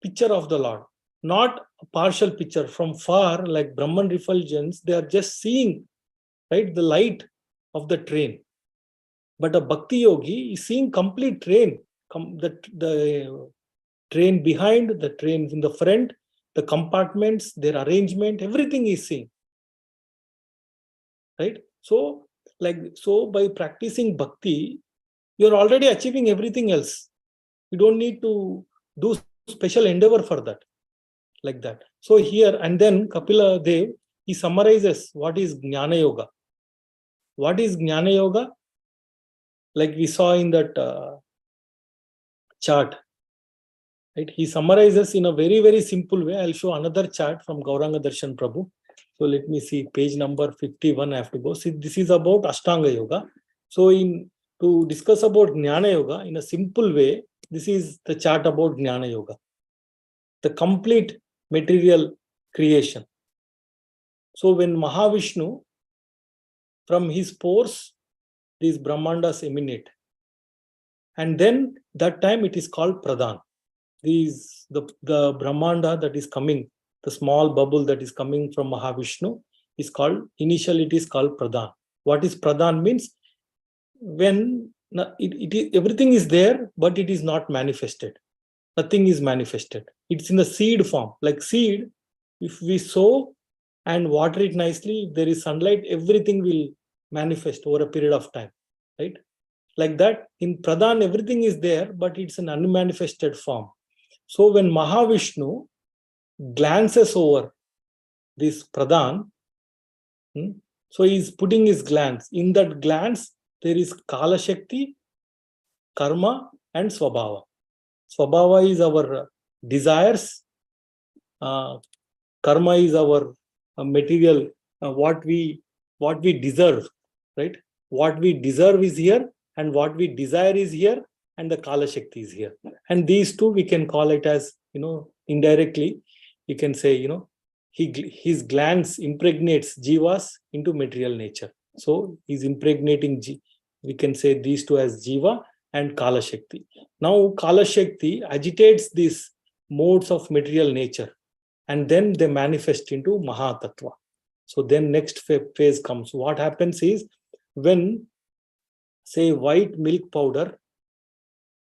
S2: picture of the Lord, not a partial picture. From far, like Brahman refulgence, they are just seeing, right, the light of the train. But a Bhakti Yogi is seeing complete train, the train behind, the train in the front, the compartments, their arrangement, everything is seen, right? So by practicing Bhakti, you're already achieving everything else. You don't need to do special endeavor for that, like that. So here, and then Kapila Dev, he summarizes what is Jnana Yoga. What is Jnana Yoga? Like we saw in that chart, right? He summarizes in a very, very simple way. I'll show another chart from Gauranga Darshan Prabhu. So let me see, page number 51 I have to go. See, this is about Ashtanga Yoga. So to discuss about Jnana Yoga in a simple way, this is the chart about Jnana Yoga. The complete material creation. So when Mahavishnu, from his pores, these Brahmandas emanate. And then that time it is called Pradhan. The Brahmanda that is coming, the small bubble that is coming from Mahavishnu is called, initially it is called Pradhan. What is Pradhan means? When everything is there, but it is not manifested. Nothing is manifested. It's in the seed form. Like seed, if we sow and water it nicely, if there is sunlight, everything will manifest over a period of time, right? Like that, in Pradhan, everything is there, but it's an unmanifested form. So when Mahavishnu glances over this Pradhan. So he is putting his glance. In that glance, there is Kala Shakti, Karma, and Swabhava. Swabhava is our desires. Karma is our material, what we deserve, right? What we deserve is here, and what we desire is here, and the Kala Shakti is here. And these two we can call it as, indirectly, you can say, his glance impregnates jivas into material nature. So he's impregnating, we can say these two as jiva and Kala Shakti. Now Kala Shakti agitates these modes of material nature, and then they manifest into Mahatattva. So then next phase comes. What happens is, when, say, white milk powder,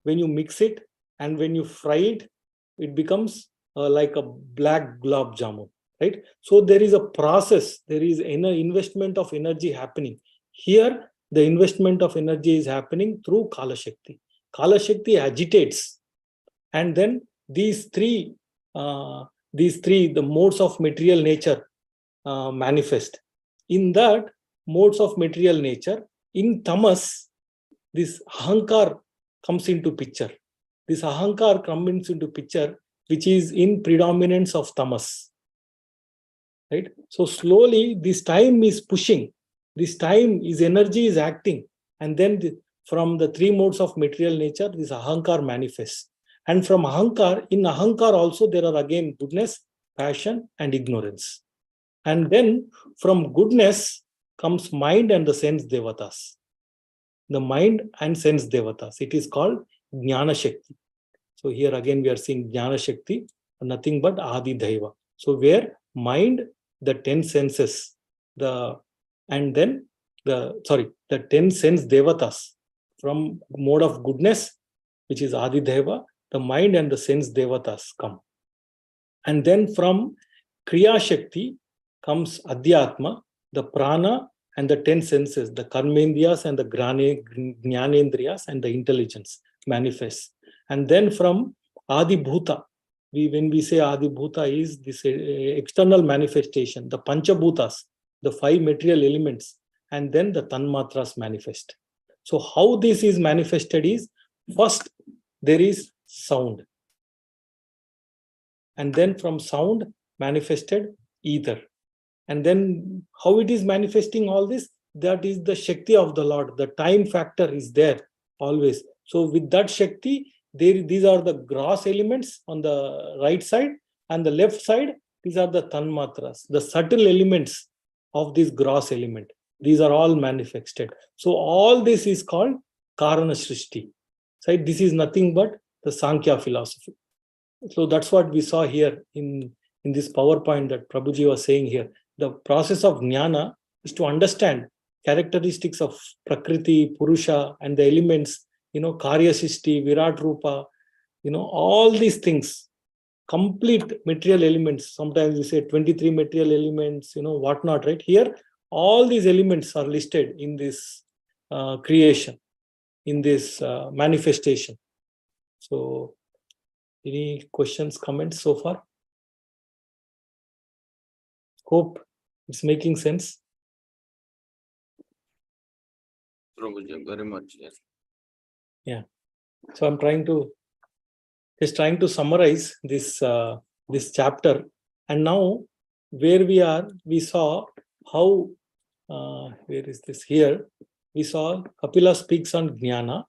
S2: when you mix it and when you fry it, it becomes like a black gulab jamun, right? So there is a process, there is an investment of energy happening. Here, the investment of energy is happening through Kala Shakti. Kala Shakti agitates, and then these three, the modes of material nature manifest. In that modes of material nature, in tamas, this ahankar comes into picture. This ahankar comes into picture, which is in predominance of tamas, right? So slowly this time is pushing, this time is energy is acting, and then from the three modes of material nature, this ahankar manifests. And from ahankar, in ahankar also there are again goodness, passion, and ignorance. And then from goodness comes mind and the sense devatas. The mind and sense devatas. It is called Jnana Shakti. So here again we are seeing Jnana Shakti, nothing but Adi Daiva. So where mind, the 10 senses, the 10 sense devatas, from mode of goodness, which is Adi Daiva, the mind and the sense devatas come. And then from Kriya Shakti comes Adhyatma, the prana and the 10 senses, the karmendriyas and the jnanendriyas and the intelligence manifests. And then from Adi Bhuta, when we say Adi Bhuta is this external manifestation, the Panchabhutas, the 5 material elements, and then the Tanmatras manifest. So how this is manifested is, first there is sound. And then from sound manifested ether. And then how it is manifesting all this? That is the Shakti of the Lord. The time factor is there always. So with that Shakti, these are the gross elements on the right side, and the left side, these are the Tanmatras, the subtle elements of this gross element. These are all manifested. So all this is called Karana Srishti. So this is nothing but the Sankhya philosophy. So that's what we saw here in this PowerPoint that Prabhuji was saying here. The process of jnana is to understand characteristics of Prakriti, Purusha, and the elements, Karya Srishti, Virat Rupa, all these things, complete material elements. Sometimes we say 23 material elements, whatnot, right? Here, all these elements are listed in this creation, in this manifestation. So, any questions, comments so far? Hope it's making sense.
S3: Very much, yes.
S2: Yeah. So I'm trying to summarize this this chapter. And now where we are, we saw how where is this? Here we saw Kapila speaks on jnana,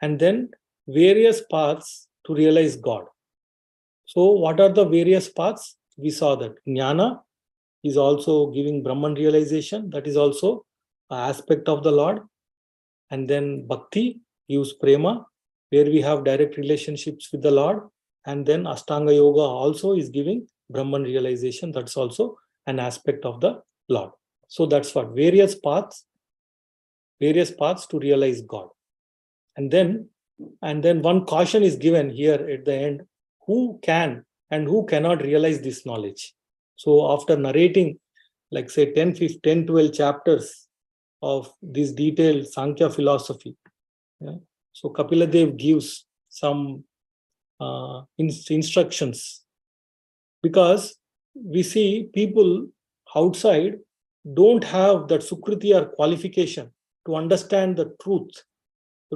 S2: and then various paths to realize God. So what are the various paths? We saw that jnana is also giving Brahman realization. That is also an aspect of the Lord. And then bhakti gives prema, where we have direct relationships with the Lord. And then Ashtanga Yoga also is giving Brahman realization. That's also an aspect of the Lord. So that's what various paths to realize God. And then one caution is given here at the end: who can and who cannot realize this knowledge. So after narrating, like say 10, 12 chapters of this detailed Sankhya philosophy, so Kapila Dev gives some instructions because we see people outside don't have that sukriti or qualification to understand the truth,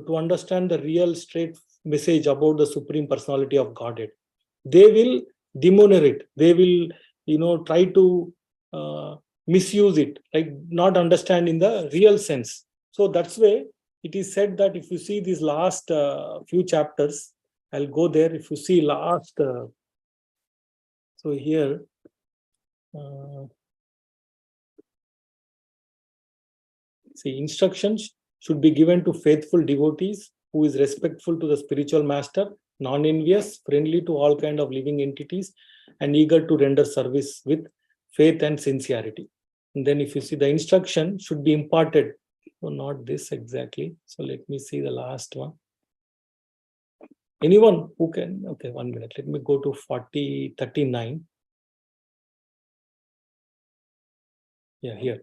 S2: to understand the real straight message about the Supreme Personality of Godhead. They will demeanor it. They will, try to misuse it, like not understand in the real sense. So that's why it is said that if you see these last few chapters, I'll go there. If you see last, so here, see, instructions should be given to faithful devotees who is respectful to the spiritual master, non-envious, friendly to all kind of living entities, and eager to render service with faith and sincerity. And then if you see, the instruction should be imparted. So not this exactly. So let me see the last one. Anyone who can, okay, 1 minute. Let me go to 39. Yeah, here.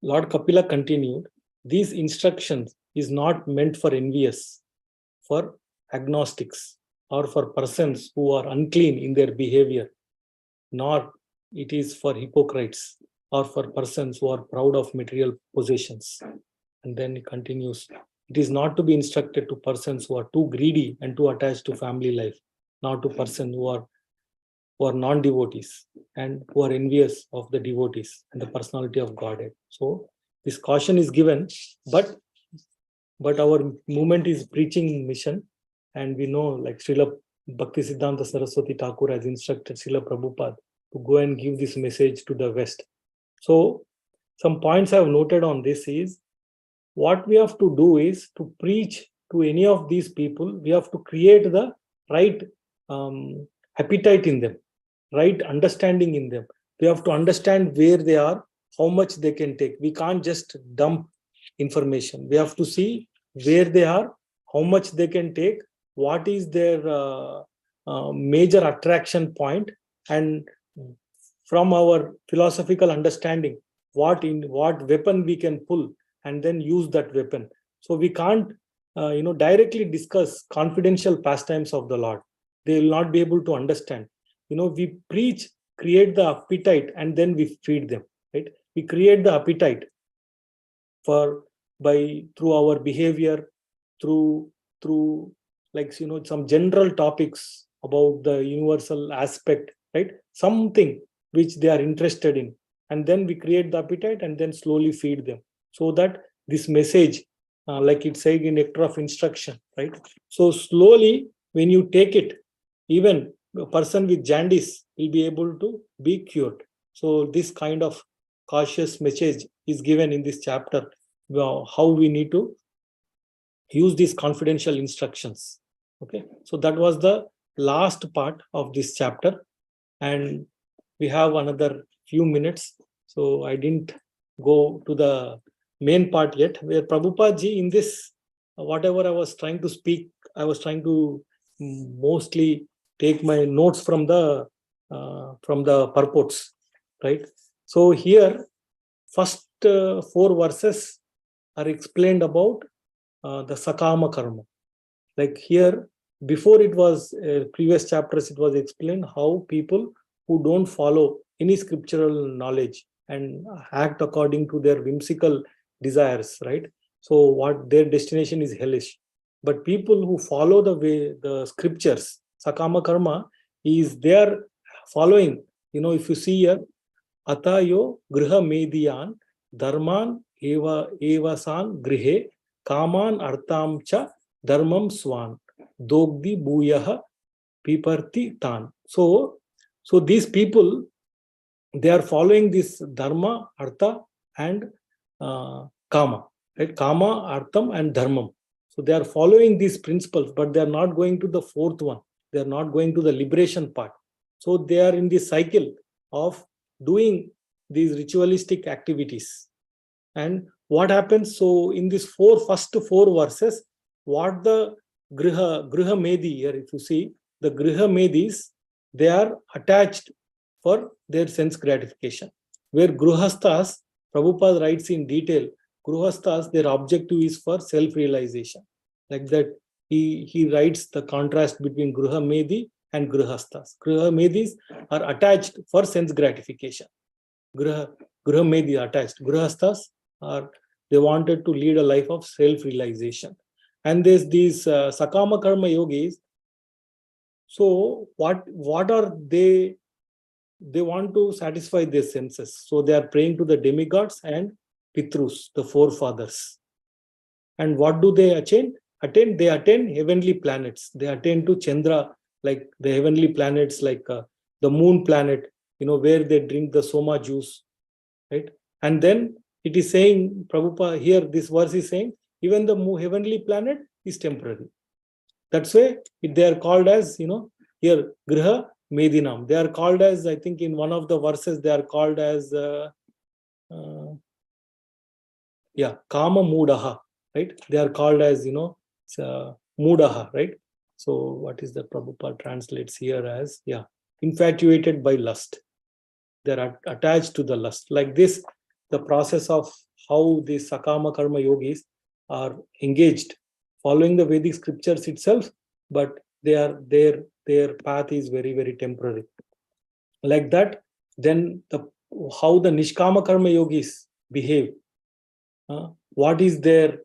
S2: Lord Kapila continued, these instructions is not meant for envious, for agnostics, or for persons who are unclean in their behavior, nor it is for hypocrites or for persons who are proud of material possessions. And then he continues, it is not to be instructed to persons who are too greedy and too attached to family life, not to persons who are non-devotees and who are envious of the devotees and the personality of Godhead. So this caution is given, but our movement is preaching mission, and we know, like Srila Bhaktisiddhanta Saraswati Thakur has instructed Srila Prabhupada to go and give this message to the West. So some points I have noted on this is, what we have to do is to preach to any of these people, we have to create the right appetite in them, right understanding in them. We have to understand where they are, how much they can take. We can't just dump information. We have to see where they are, how much they can take, what is their major attraction point, and from our philosophical understanding, what weapon we can pull and then use that weapon. So we can't directly discuss confidential pastimes of the Lord. They will not be able to understand. We preach, create the appetite, and then we feed them, right? We create the appetite through our behavior, through like some general topics about the universal aspect, right? Something which they are interested in, and then we create the appetite and then slowly feed them, so that this message, like it said in nectar of instruction, right? So slowly, when you take it, even a person with jaundice will be able to be cured. So this kind of cautious message is given in this chapter, how we need to use these confidential instructions. Okay, so that was the last part of this chapter, and we have another few minutes. So I didn't go to the main part yet, where Prabhupada ji, in this, whatever I was trying to speak, I was trying to mostly take my notes from the purports, right? So here, first 4 verses are explained about the sakama karma. Like here, before it was previous chapters, it was explained how people who don't follow any scriptural knowledge and act according to their whimsical desires, right? So what their destination is hellish. But people who follow the scriptures, sakama karma, is they are following. If you see here, atayo griha mediyan dharman evasan grihe kaman artam cha dharmam swan dogdi buyah piparti tan. So these people, they are following this dharma, artha, and kama, right? Kama, artham, and dharmam. So they are following these principles, but they are not going to the 4th one. They are not going to the liberation part. So they are in this cycle of doing these ritualistic activities. And what happens? So in these first 4 verses, what the griha medi here, if you see, the griha medis, they are attached for their sense gratification. Where gruhasthas, Prabhupada writes in detail, gruhasthas, their objective is for self-realization. Like that, he writes the contrast between gruha medi and grihasthas. Griha-medis are attached for sense gratification. Griha-medi attached. Grihasthas are, they wanted to lead a life of self-realization. And there's these Sakama Karma Yogis. So what are they? They want to satisfy their senses. So they are praying to the demigods and Pitrus, the forefathers. And what do they attain? They attain heavenly planets. They attain to Chandra, like the heavenly planets, like the moon planet, where they drink the soma juice, right? And then it is saying, Prabhupada, here this verse is saying, even the heavenly planet is temporary. That's why they are called as, here, Griha Medinam. They are called as, I think in one of the verses, they are called as, Kama Mudaha, right? They are called as, Mudaha, right? So what is the Prabhupada translates here as, infatuated by lust. They are attached to the lust. Like this, the process of how the Sakama Karma Yogis are engaged, following the Vedic scriptures itself, but their path is very, very temporary. Like that, then how the Nishkama Karma Yogis behave, what is their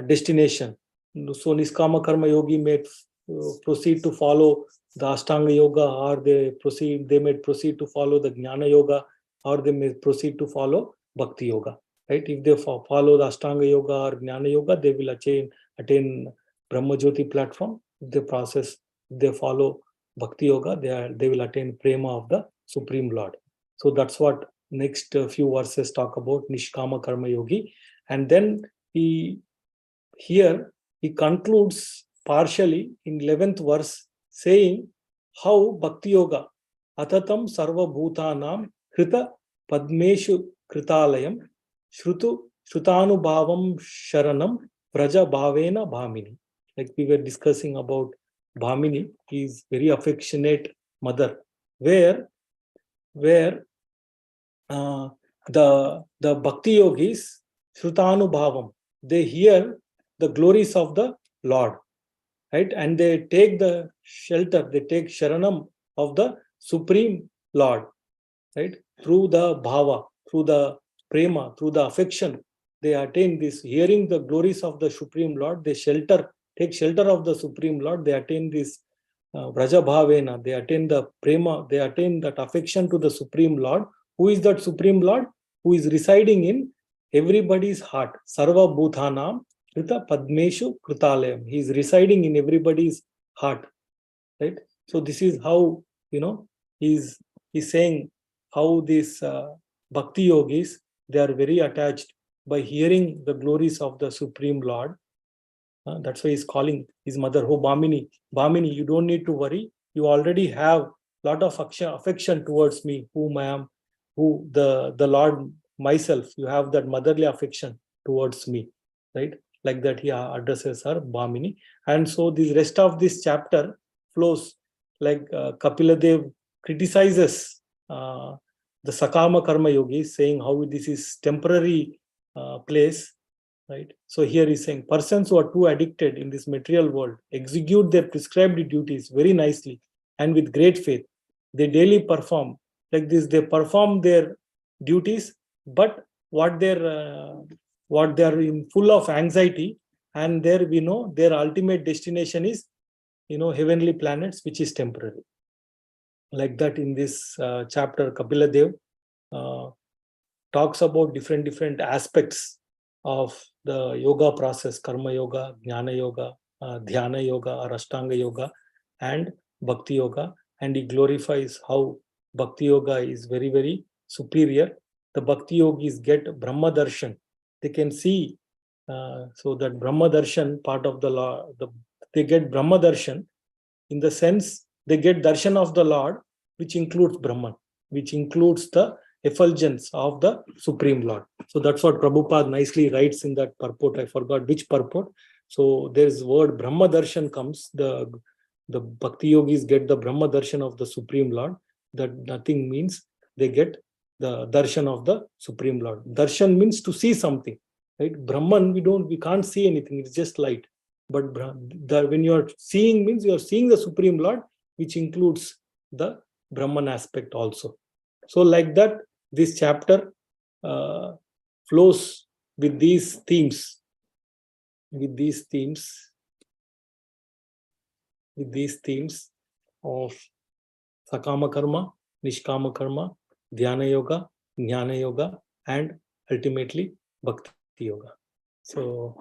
S2: destination. So Nishkama Karma Yogi may proceed to follow the Ashtanga Yoga, or they may proceed to follow the Jnana Yoga, or they may proceed to follow Bhakti Yoga. Right? If they follow the Ashtanga Yoga or Jnana Yoga, they will attain Brahma Jyoti platform. If they follow Bhakti Yoga, they will attain Prema of the Supreme Lord. So that's what next few verses talk about, Nishkama Karma Yogi. And then he concludes partially in 11th verse saying how Bhakti Yoga, Atatam Sarva Bhutanam Krita Padmeshu Kritalayam Shrutanubhavam Sharanam Praja Bhavena Bhamini. Like we were discussing about Bhamini, is very affectionate mother, where the Bhakti Yogis, Shrutanubhavam, they hear the glories of the Lord, right? And they take the shelter, they take Sharanam of the Supreme Lord, right? Through the Bhava, through the Prema, through the affection, they attain this, hearing the glories of the Supreme Lord, they take shelter of the Supreme Lord, they attain this Vraja Bhavena, they attain the Prema, they attain that affection to the Supreme Lord. Who is that Supreme Lord? Who is residing in everybody's heart. Sarva Bhuthanam Krita Padmeshu Kritalayam. He is residing in everybody's heart. Right? So this is how, he's saying how these Bhakti Yogis, they are very attached by hearing the glories of the Supreme Lord. That's why he's calling his mother, oh Bhamini. Bhamini, you don't need to worry. You already have a lot of affection towards me, whom I am, who the Lord myself. You have that motherly affection towards me, right? Like that he addresses her, Bhamini. And so the rest of this chapter flows like Kapila Dev criticizes the Sakama Karma Yogis, saying how this is temporary place. Right. So here he's saying persons who are too addicted in this material world execute their prescribed duties very nicely and with great faith. They daily perform like this. They perform their duties, but what they are in full of anxiety, and there we know their ultimate destination is, heavenly planets, which is temporary. Like that in this chapter, Kapila Dev talks about different aspects of the yoga process, karma yoga, jnana yoga, dhyana yoga or ashtanga yoga, and bhakti yoga, and he glorifies how bhakti yoga is very, very superior. The bhakti yogis get Brahma darshan. They can see, so that Brahma darshan part of the law, they get Brahma darshan in the sense they get darshan of the Lord, which includes Brahman, which includes the effulgence of the Supreme Lord. So that's what Prabhupada nicely writes in that purport. I forgot which purport. So there's word Brahma darshan comes. The Bhakti Yogis get the Brahma darshan of the Supreme Lord. That nothing means they get the darshan of the Supreme Lord. Darshan means to see something, right? Brahman, we can't see anything. It's just light. But when you are seeing, means you are seeing the Supreme Lord which includes the Brahman aspect also. So like that, this chapter flows with these themes, of Sakama Karma, Nishkama Karma, Dhyana Yoga, Jnana Yoga, and ultimately Bhakti Yoga. So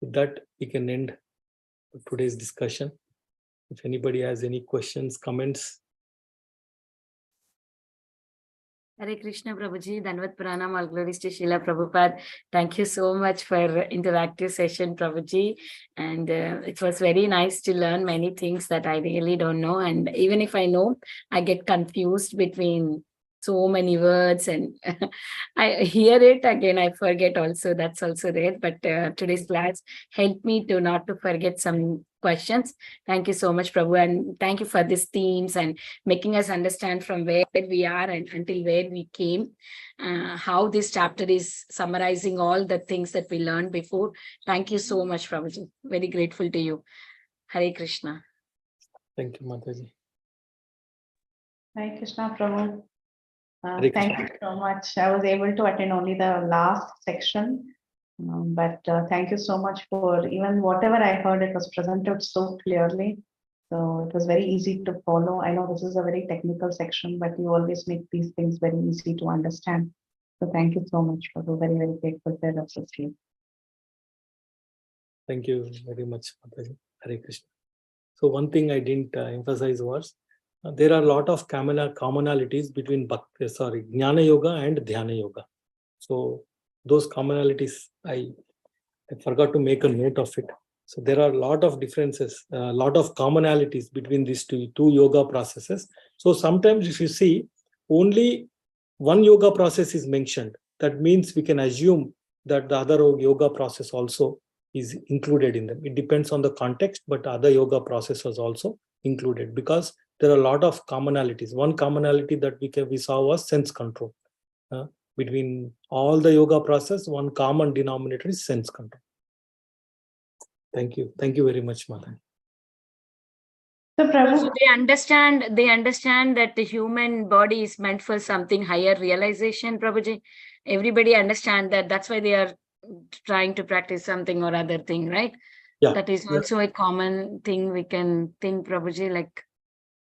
S2: with that, we can end today's discussion. If anybody has any questions, comments.
S1: Hare Krishna Prabhuji, Dandavat Pranam, all glories to Srila Prabhupada. Thank you so much for interactive session, Prabhuji. And it was very nice to learn many things that I really don't know. And even if I know, I get confused between so many words, and I hear it again, I forget also. That's also there. But today's class helped me to not to forget some questions. Thank you so much, Prabhu. And thank you for these themes and making us understand from where we are and until where we came, how this chapter is summarizing all the things that we learned before. Thank you so much, Prabhuji. Very grateful to you. Hare Krishna.
S2: Thank you, Mataji.
S5: Hare Krishna, Prabhu.
S2: Hare
S5: Thank
S2: Krishna.
S5: you so much. I was able to attend only the last section, but thank you so much for even whatever I heard, it was presented so clearly. So it was very easy to follow. I know this is a very technical section, but you always make these things very easy to understand. So thank you so much, Prabhu. Very, very grateful for your association.
S2: Thank you very much, Mataji. Hare Krishna. So one thing I didn't emphasize was there are a lot of commonalities between Jnana Yoga and Dhyana Yoga. So those commonalities, I forgot to make a note of it. So there are a lot of differences, a lot of commonalities between these two yoga processes. So sometimes if you see only one yoga process is mentioned, that means we can assume that the other yoga process also is included in them. It depends on the context, but other yoga process was also included because there are a lot of commonalities. One commonality that we saw was sense control. Between all the yoga process, one common denominator is sense control. Thank you. Thank you very much, Mata.
S5: So, Prabhu,
S1: So they understand that the human body is meant for something higher realization, Prabhuji. Everybody understand that. That's why they are trying to practice something or other thing, right?
S2: Yeah.
S1: That is also a common thing we can think, Prabhuji, like.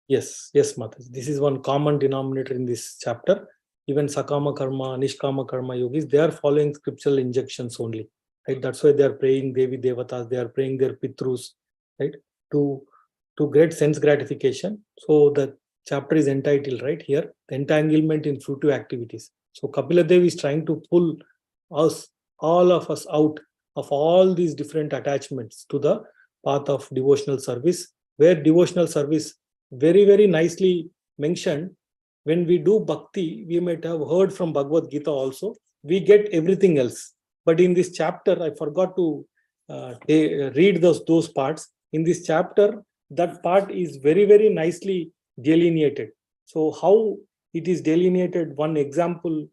S2: Yes, Mata. This is one common denominator in this chapter. Even Sakama Karma, Nishkama Karma yogis, they are following scriptural injunctions only. Right? That's why they are praying Devi Devatas, they are praying their Pitrus, right? To get sense gratification. So the chapter is entitled right here, the entanglement in fruitive activities. So Kapila Dev is trying to pull us, all of us, out of all these different attachments to the path of devotional service, where devotional service very, very nicely mentioned. When we do bhakti, we might have heard from Bhagavad Gita also, we get everything else. But in this chapter, I forgot to read those parts. In this chapter, that part is very, very nicely delineated. So how it is delineated, one example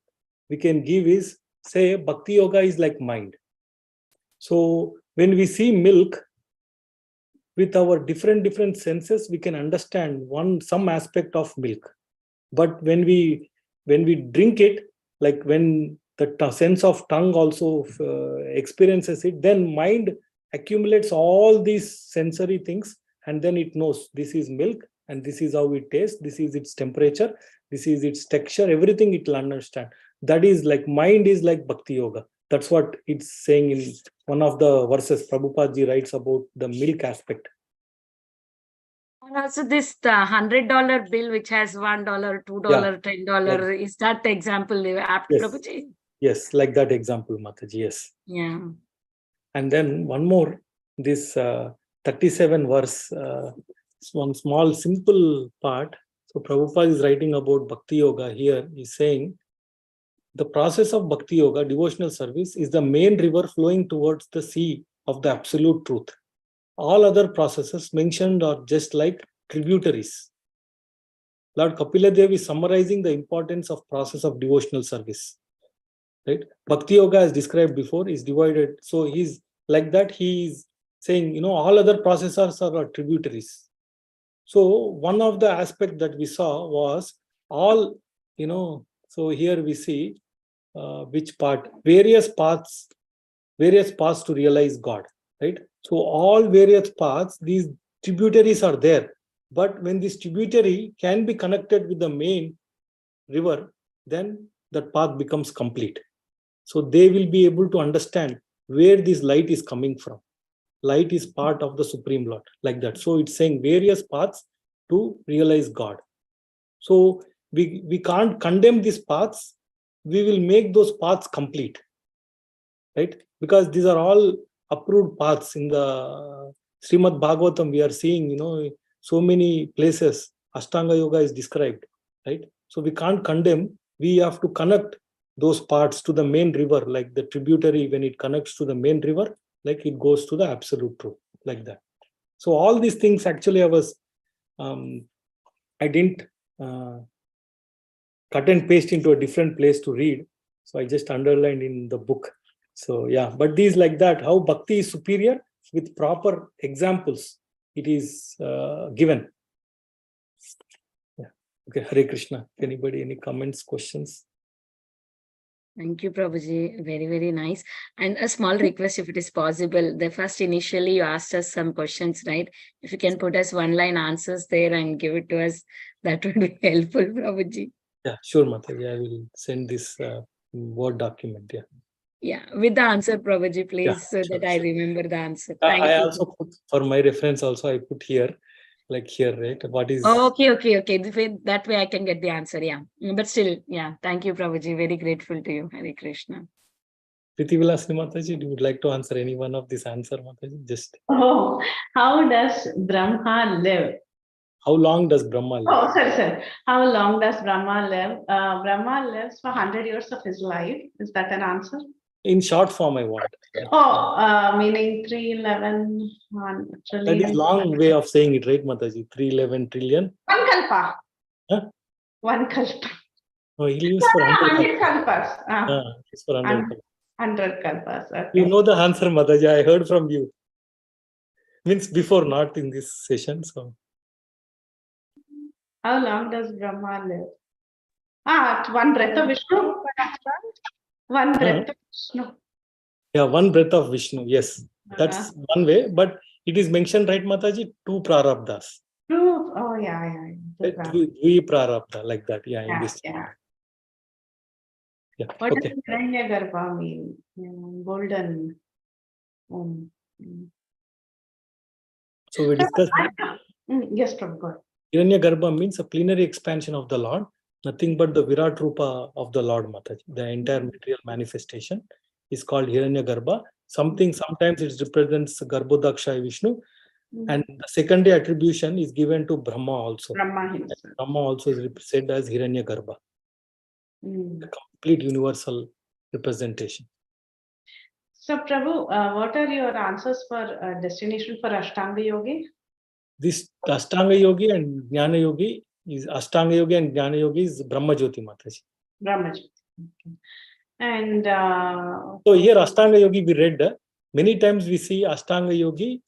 S2: we can give is, say, Bhakti Yoga is like mind. So when we see milk, with our different senses, we can understand some aspect of milk. But when we drink it, like when the sense of tongue also experiences it, then mind accumulates all these sensory things, and then it knows this is milk and this is how it tastes, this is its temperature, this is its texture, everything it will understand. That is like mind is like Bhakti Yoga. That's what it's saying in one of the verses. Prabhupada ji writes about the milk aspect.
S1: And also this $100 bill, which has $1, $2, $10, is that the example apt,
S2: Yes.
S1: Prabhuji?
S2: Yes, like that example, Mataji, yes.
S1: Yeah.
S2: And then one more, this 37 verse, one small simple part. So Prabhupada is writing about Bhakti Yoga here. He's saying, the process of Bhakti Yoga, devotional service, is the main river flowing towards the sea of the absolute truth. All other processes mentioned are just like tributaries. Lord Kapila Dev is summarizing the importance of process of devotional service. Right? Bhakti Yoga, as described before, is divided. So he's like that. He is saying, all other processes are tributaries. So one of the aspects that we saw was all, so here we see which part, various paths to realize God, right? So all various paths, these tributaries are there. But when this tributary can be connected with the main river, then that path becomes complete. So they will be able to understand where this light is coming from. Light is part of the Supreme Lord, like that. So it's saying various paths to realize God. So we can't condemn these paths. We will make those paths complete, right? Because these are all approved paths in the Srimad Bhagavatam. We are seeing, so many places Ashtanga Yoga is described, right? So we can't condemn. We have to connect those parts to the main river, like the tributary. When it connects to the main river, like it goes to the absolute truth, like that. So all these things, actually, I didn't cut and paste into a different place to read. So I just underlined in the book. So yeah, but these like that, how bhakti is superior with proper examples, it is given. Yeah. Okay, Hare Krishna. Anybody, any comments, questions?
S1: Thank you, Prabhuji. Very, very nice. And a small request, if it is possible. The first, initially, you asked us some questions, right? If you can put us one-line answers there and give it to us, that would be helpful, Prabhuji.
S2: Yeah, sure, Mataji. I will send this Word document. Yeah.
S1: Yeah, with the answer, Prabhuji, please,
S2: Yeah,
S1: so
S2: sure,
S1: that I
S2: sure.
S1: remember the answer. Thank
S2: I
S1: you.
S2: also put, for my reference, also I put here, like here, right? What is...
S1: Oh, okay. That way I can get the answer, yeah. But still, yeah. Thank you, Prabhuji. Very grateful to you. Hare Krishna.
S2: Priti Vilasini Mataji, do you would like to answer any one of this answer, Mataji? Just...
S5: Oh, how does Brahma live?
S2: How long does Brahma live?
S5: Oh, sorry. How long does Brahma live? Brahma lives for 100 years of his life. Is that an answer?
S2: In short form, I want.
S5: Oh, meaning 311
S2: That is long way of saying it, right, Mataji? 311 trillion.
S5: One kalpa.
S2: Huh?
S5: One kalpa.
S2: No, he lives for 100
S5: kalpas.
S2: It's for 100 kalpas.
S5: 100 kalpas. Okay.
S2: You know the answer, Mataji. I heard from you. Means before, not in this session. So,
S5: how long does Brahma live? One breath of Vishnu. One breath of Vishnu.
S2: Yeah, one breath of Vishnu. Yes, that's one way. But it is mentioned, right, Mataji? 2 prarabdhas.
S5: Oh, yeah.
S2: Dvi prarabdha, like that. Yeah, in this.
S5: Yeah.
S2: Yeah.
S5: What
S2: Okay.
S5: does Hiranya Garbha mean? Golden.
S2: So we discussed.
S5: Yes, Prabhu, go ahead.
S2: Hiranya Garbha means a plenary expansion of the Lord, nothing but the Virat Rupa of the Lord, Mataji. The entire material manifestation is called Hiranya Garbha. Sometimes it represents Garbhodaksha Vishnu, and the secondary attribution is given to Brahma also.
S5: Brahma himself.
S2: Brahma also is said as Hiranya Garbha. A complete universal representation.
S5: So, Prabhu, what are your answers for destination for Ashtanga Yogi?
S2: This Ashtanga Yogi and Jnana Yogi is Ashtanga Yogi and Jnana Yogi is Brahma Jyoti, Mataji.
S5: Brahma Jyoti. Okay. And
S2: so here Ashtanga Yogi we read, many times we see Ashtanga Yogi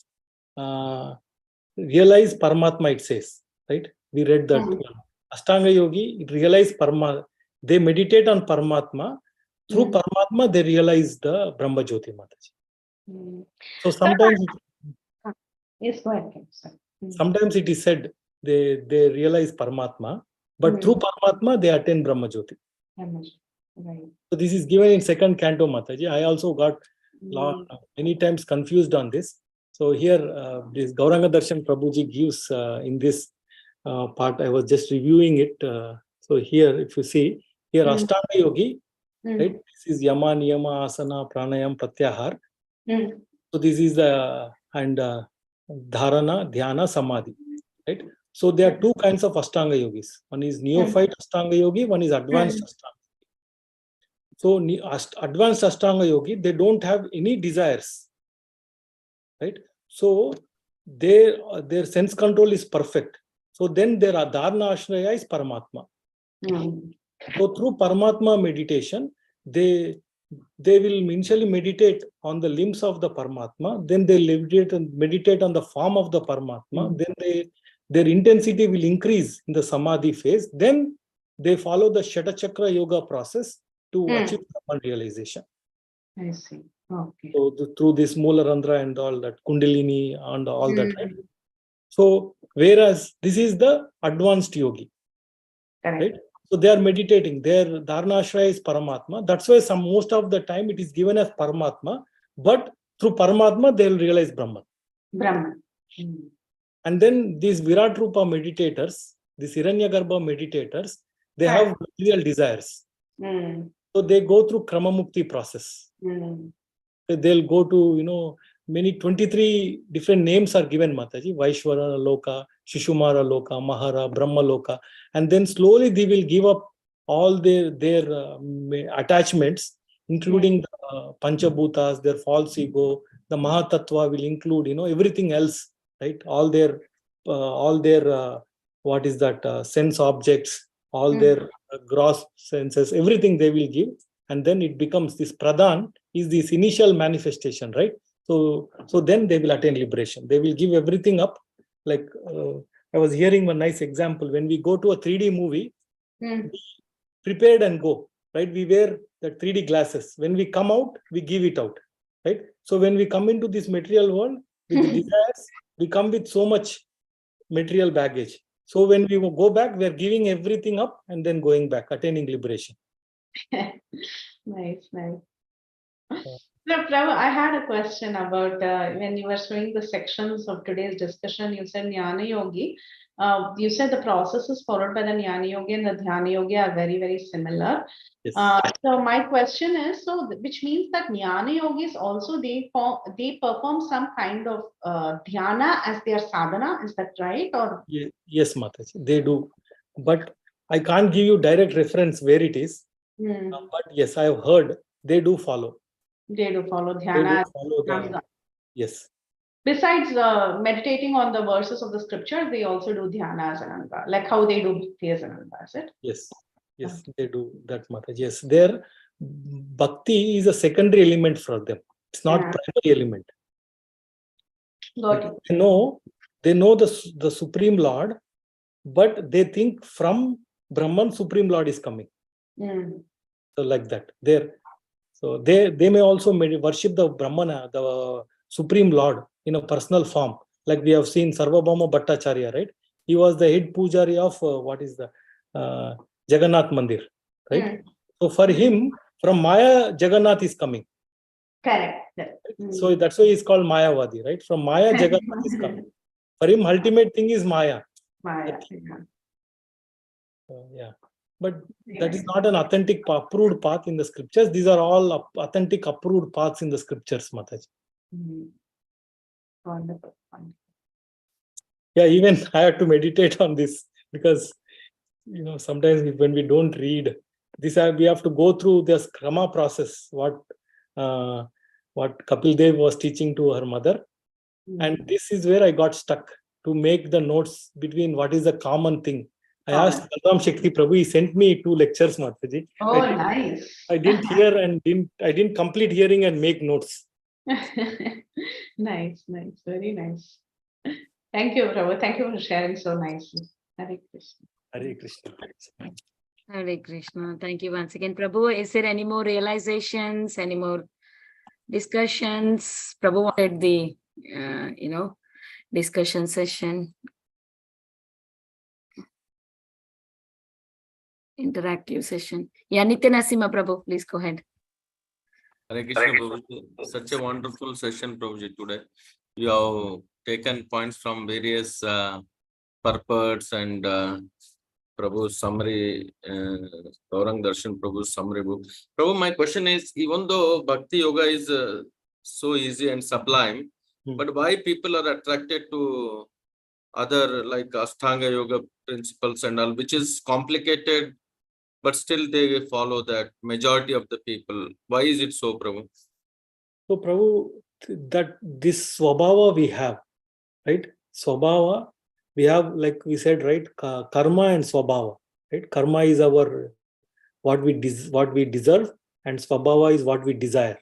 S2: realize Paramatma, it says, right? We read that Ashtanga Yogi, it realize Paramatma. They meditate on Paramatma. Through Paramatma, they realize the Brahma Jyoti, Mataji. So sometimes...
S5: Yes, go ahead.
S2: Sometimes it is said they realize Paramatma, but through Paramatma, they attain Brahma Jyoti.
S5: Right.
S2: So this is given in 2nd canto, Mataji. I also got many times confused on this. So here, this Gauranga Darshan Prabhuji gives in this part, I was just reviewing it. So here, if you see, here Ashtanga Yogi, right? This is Yama, Niyama, Asana, Pranayam, Pratyahar. So this is the, and Dharana, Dhyana, Samadhi, right? So there are 2 kinds of Ashtanga Yogis. One is neophyte Ashtanga Yogi, one is advanced Ashtanga. So advanced Ashtanga Yogi, they don't have any desires, right? So their sense control is perfect. So then their Dharana Ashraya is Paramatma. So through Paramatma meditation, they will initially meditate on the limbs of the Paramatma, then they meditate on the form of the Paramatma, then they their intensity will increase in the samadhi phase. Then they follow the Shatachakra yoga process to achieve Brahman realization.
S5: I see. Okay.
S2: So through this Moolarandhra and all that, Kundalini and all that, right? So whereas this is the advanced yogi,
S5: Correct.
S2: right? So they are meditating. Their Dharnashraya is Paramatma. That's why most of the time it is given as Paramatma, but through Paramatma they will realize Brahman.
S5: Brahman.
S2: And then these Virat Rupa meditators, these Hiranyagarbha meditators, they have material desires. So they go through Kramamukti process. They'll go to, many 23 different names are given, Mataji. Vaishwara Loka, Shishumara Loka, Mahara, Brahma Loka. And then slowly they will give up all their attachments, including the Panchabhutas, their false ego. The Mahatattva will include, everything else, right? All their what is that, sense objects, all their gross senses, everything they will give. And then it becomes this Pradhan is this initial manifestation, right? So then they will attain liberation. They will give everything up. Like I was hearing one nice example. When we go to a 3D movie, we prepared and go, right? We wear the 3D glasses. When we come out, we give it out, right? So when we come into this material world with the desires, we come with so much material baggage. So when we go back, we are giving everything up and then going back, attaining liberation.
S5: Nice. So, Prabhu, I had a question about when you were showing the sections of today's discussion, you said Jnana Yogi. You said the processes followed by the Jnana Yogi and the Dhyana Yogi are very, very similar.
S2: Yes.
S5: So my question is, which means that Jnana Yogis also, they perform some kind of dhyana as their sadhana, is that right? Or
S2: Yes, Mataji, they do. But I can't give you direct reference where it is. But yes, I have heard they do follow.
S5: They do follow
S2: They
S5: dhyana.
S2: do follow yes.
S5: Besides meditating on the verses of the scripture, they also do dhyana as ananga, like how they do bhakti as ananga, is it?
S2: Yes, they do that, Mataji. Yes, their bhakti is a secondary element for them. It's not primary element.
S5: Got it.
S2: They know the Supreme Lord, but they think from Brahman, Supreme Lord is coming. So like that. So they may also worship the Brahmana, the Supreme Lord, in a personal form. Like we have seen Sarvabhauma Bhattacharya, right? He was the head pujari of Jagannath Mandir, right? So for him, from Maya, Jagannath is coming.
S5: Correct.
S2: So that's why he's called Mayavadi, right? From Maya, Jagannath is coming. For him, ultimate thing is Maya.
S5: Maya.
S2: Yeah. But that is not an authentic approved path in the scriptures. These are all authentic approved paths in the scriptures, Mataji.
S5: Wonderful.
S2: Yeah, even I have to meditate on this because sometimes when we don't read this, we have to go through this krama process. What Kapil Dev was teaching to her mother, and this is where I got stuck to make the notes between what is the common thing. I asked Balram Shakti Prabhu. He sent me 2 lectures, Mataji.
S5: Oh, nice.
S2: I didn't hear and I didn't complete hearing and make notes.
S5: Nice. Very nice. Thank you, Prabhu. Thank you for sharing so nicely. Hare Krishna.
S2: Hare Krishna.
S1: Hare Krishna. Thank you once again, Prabhu. Is there any more realizations, any more discussions? Prabhu wanted the, discussion session. Interactive session. Yeah, Nitya Nasima Prabhu, please go ahead.
S3: Hare Krishna, Prabhuji. Such a wonderful session, Prabhuji, today. You have taken points from various purports and Prabhu's summary, Gaurang Darshan Prabhu's summary book. Prabhu, my question is, even though Bhakti Yoga is so easy and sublime, but why people are attracted to other like Ashtanga Yoga principles and all, which is complicated, but still they follow that, majority of the people. Why is it so, Prabhu?
S2: So, Prabhu, that this Swabhava we have, right? Swabhava, we have, like we said, right? Karma and Swabhava, right? Karma is our what we deserve, and Swabhava is what we desire.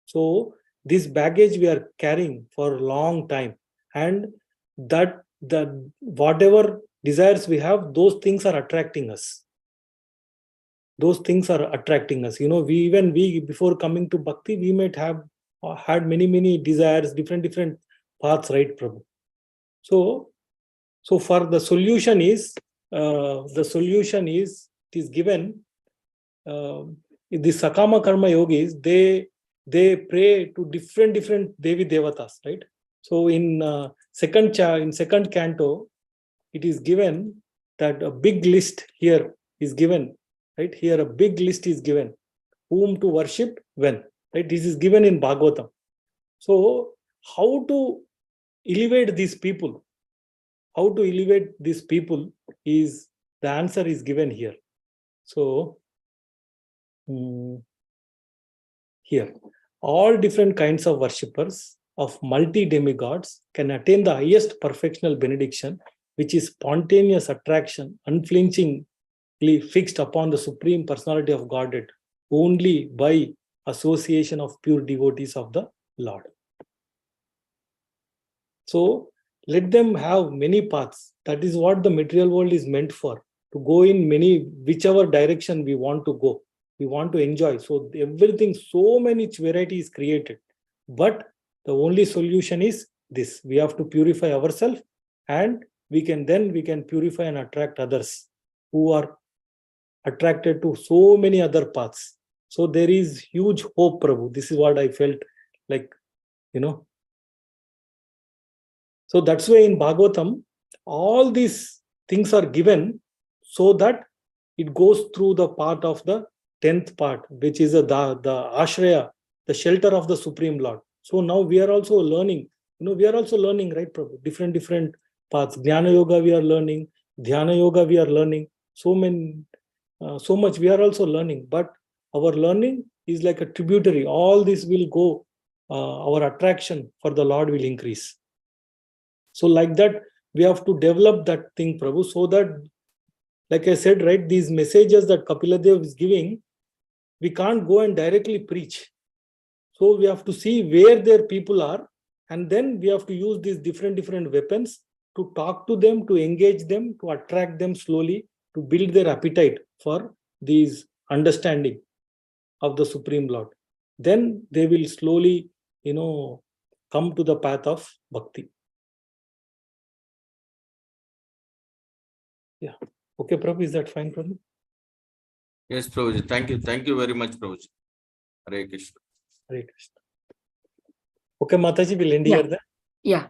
S2: So this baggage we are carrying for a long time, and that the whatever desires we have, those things are attracting us. Those things are attracting us. We before coming to bhakti, we might have had many desires, different paths, right, Prabhu? So for the solution is it is given. The Sakama Karma Yogis, they pray to different Devi Devatas, right? So in second canto, it is given that a big list here is given, right? Here a big list is given, whom to worship when, right? This is given in Bhagavatam. So how to elevate these people? How to elevate these people is the answer is given here. So here, all different kinds of worshippers of multi-demigods can attain the highest perfectional benediction, which is spontaneous attraction, unflinchingly fixed upon the Supreme Personality of Godhead, only by association of pure devotees of the Lord. So let them have many paths. That is what the material world is meant for, to go in whichever direction we want to go. We want to enjoy. So everything, so many varieties created. But the only solution is this. We have to purify ourselves, and we can purify and attract others who are attracted to so many other paths. So there is huge hope, Prabhu. This is what I felt like, So that's why in Bhagavatam, all these things are given so that it goes through the part of the 10th part, which is the Ashraya, the shelter of the Supreme Lord. So now we are also learning, right, Prabhu? Different paths. Jnana Yoga we are learning, Dhyana Yoga we are learning, so much we are also learning. But our learning is like a tributary. All this will go, our attraction for the Lord will increase. So like that, we have to develop that thing, Prabhu, so that, like I said, right, these messages that Kapila Dev is giving, we can't go and directly preach. So we have to see where their people are, and then we have to use these different weapons to talk to them, to engage them, to attract them slowly, to build their appetite for these understanding of the Supreme Lord. Then they will slowly, come to the path of bhakti. Yeah. Okay, Prabhu, is that fine, Prabhu?
S3: Yes, Prabhuji. Thank you. Thank you very much, Prabhuji. Hare Krishna.
S2: Hare Krishna. Okay, Mataji, we'll end
S1: Yeah.
S2: here then.
S1: Yeah.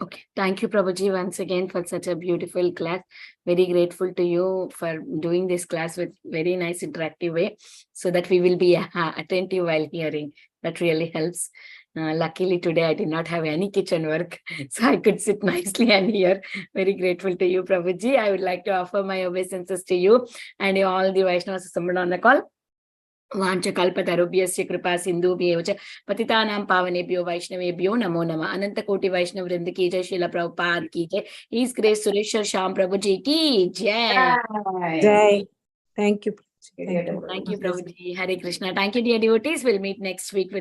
S1: Okay. Thank you, Prabhuji, once again for such a beautiful class. Very grateful to you for doing this class with very nice interactive way, so that we will be attentive while hearing. That really helps. Luckily today I did not have any kitchen work, so I could sit nicely and hear. Very grateful to you, Prabhuji. I would like to offer my obeisances to you and all the Vaishnavas assembled on the call. वाञ्छकल्पतरुभ्यश्च कृपा सिन्धुभ्येव च पतितानां पावनेभ्यो वैष्णवेभ्यो नमो नमः। अनंत कोटि वैष्णव वृंद की जय, श्रील प्रभुपाद की जय, हीज ग्रेस सुरेश्वर श्याम प्रभु जी की जय।
S6: Jai. Thank you.
S1: Thank you, Prabhuji. Hare Krishna. Thank you, dear devotees. We'll meet next week with